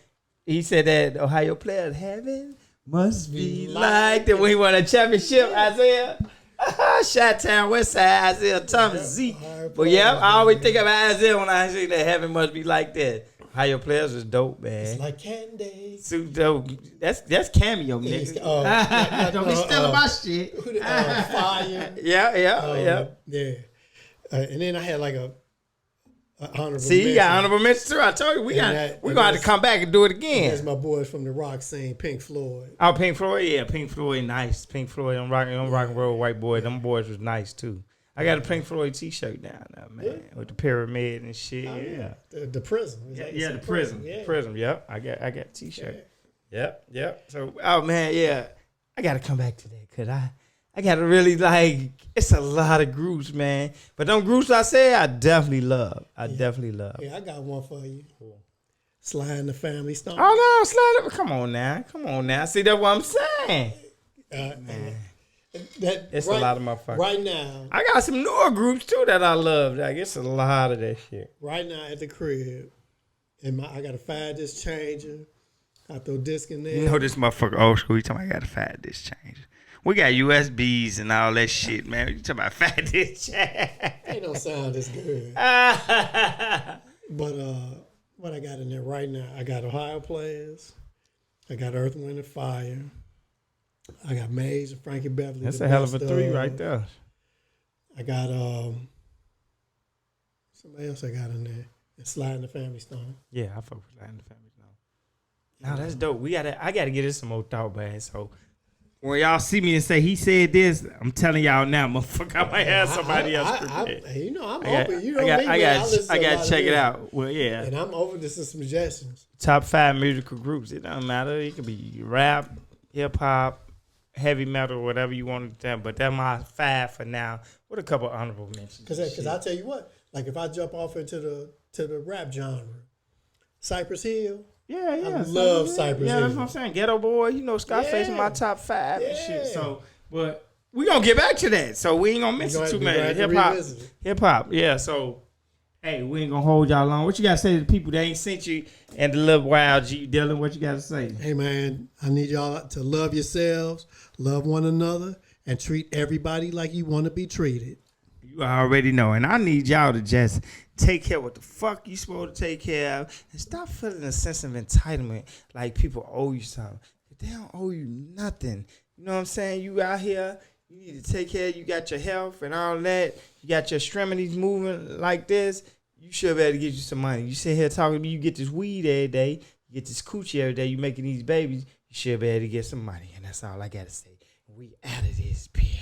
He said that Ohio Players heaven must be like that when he won a championship, Isaiah. Chi-Town, West Side, Isaiah Thomas, Z. But yeah, I always think about Isaiah when I say that heaven must be like that. Ohio Players was dope, man. It's like candy. So dope. That's Cameo, nigga. Don't be stealing my shit. Fire. Yeah. And then I had like a honorable See, mention. you got honorable mention too. I told you we're gonna have to come back and do it again. That's my boys from the rock scene, Pink Floyd. Oh, Pink Floyd, yeah, Pink Floyd, nice. Pink Floyd, I'm rock and roll white boy. Them boys was nice too. I got a Pink Floyd T-shirt down there, man, with the pyramid and shit. Oh, yeah, the prism. The prism. Yeah. Prism. Yep, I got a T-shirt. Yeah. Yep. So, oh man, yeah, I got to come back to that because I got to really it's a lot of groups, man. But them groups I said, I definitely love. Yeah, I got one for you. Sly and the Family Stone. Oh, no, Sly. Come on now. See, that's what I'm saying. Man. It's a lot of motherfuckers. Right now. I got some newer groups, too, that I love. It's a lot of that shit. Right now at the crib, I got a 5-disc changer. I throw disc in there. You know this motherfucker old school. You talking about I got a 5-disc changer. We got USBs and all that shit, man. You talking about 5-disc changer. Ain't no sound as good. But what I got in there right now, I got Ohio Players. I got Earth, Wind, and Fire. I got Maze and Frankie Beverly. That's a hell of a three right there. I got somebody else I got in there. And Sly and the Family Stone. Yeah, I fuck with Sly and the Family Stone. Now that's dope. I gotta get this some more thought, man. So when y'all see me and say he said this, I'm telling y'all now, motherfucker, I might have somebody else. I'm open. You know me. I gotta check it out. Well, yeah. And I'm open to some suggestions. Top 5 musical groups. It doesn't matter. It could be rap, hip hop, heavy metal, whatever you want to do. But that's my 5 for now. With a couple honorable mentions. Because I tell you what, like if I jump off into the rap genre, Cypress Hill. Yeah. I love Cypress Hill. Yeah, that's what I'm saying. Ghetto Boy, Scarface in my top 5 and shit. So, but we gonna get back to that. So we ain't gonna miss it too much. Hip hop. Yeah. So, hey, we ain't gonna hold y'all long. What you gotta say to the people that ain't sent you and the little wild G Dylan? What you gotta say? Hey man, I need y'all to love yourselves, love one another, and treat everybody like you want to be treated. You already know, and I need y'all to just take care of what the fuck you supposed to take care of and stop feeling a sense of entitlement like people owe you something. They don't owe you nothing. You know what I'm saying? You out here, you need to take care. You got your health and all that. You got your extremities moving like this. You should be able to get you some money. You sit here talking to me, you get this weed every day, you get this coochie every day, you making these babies, you should be able to get some money. And that's all I got to say. We out of this bitch.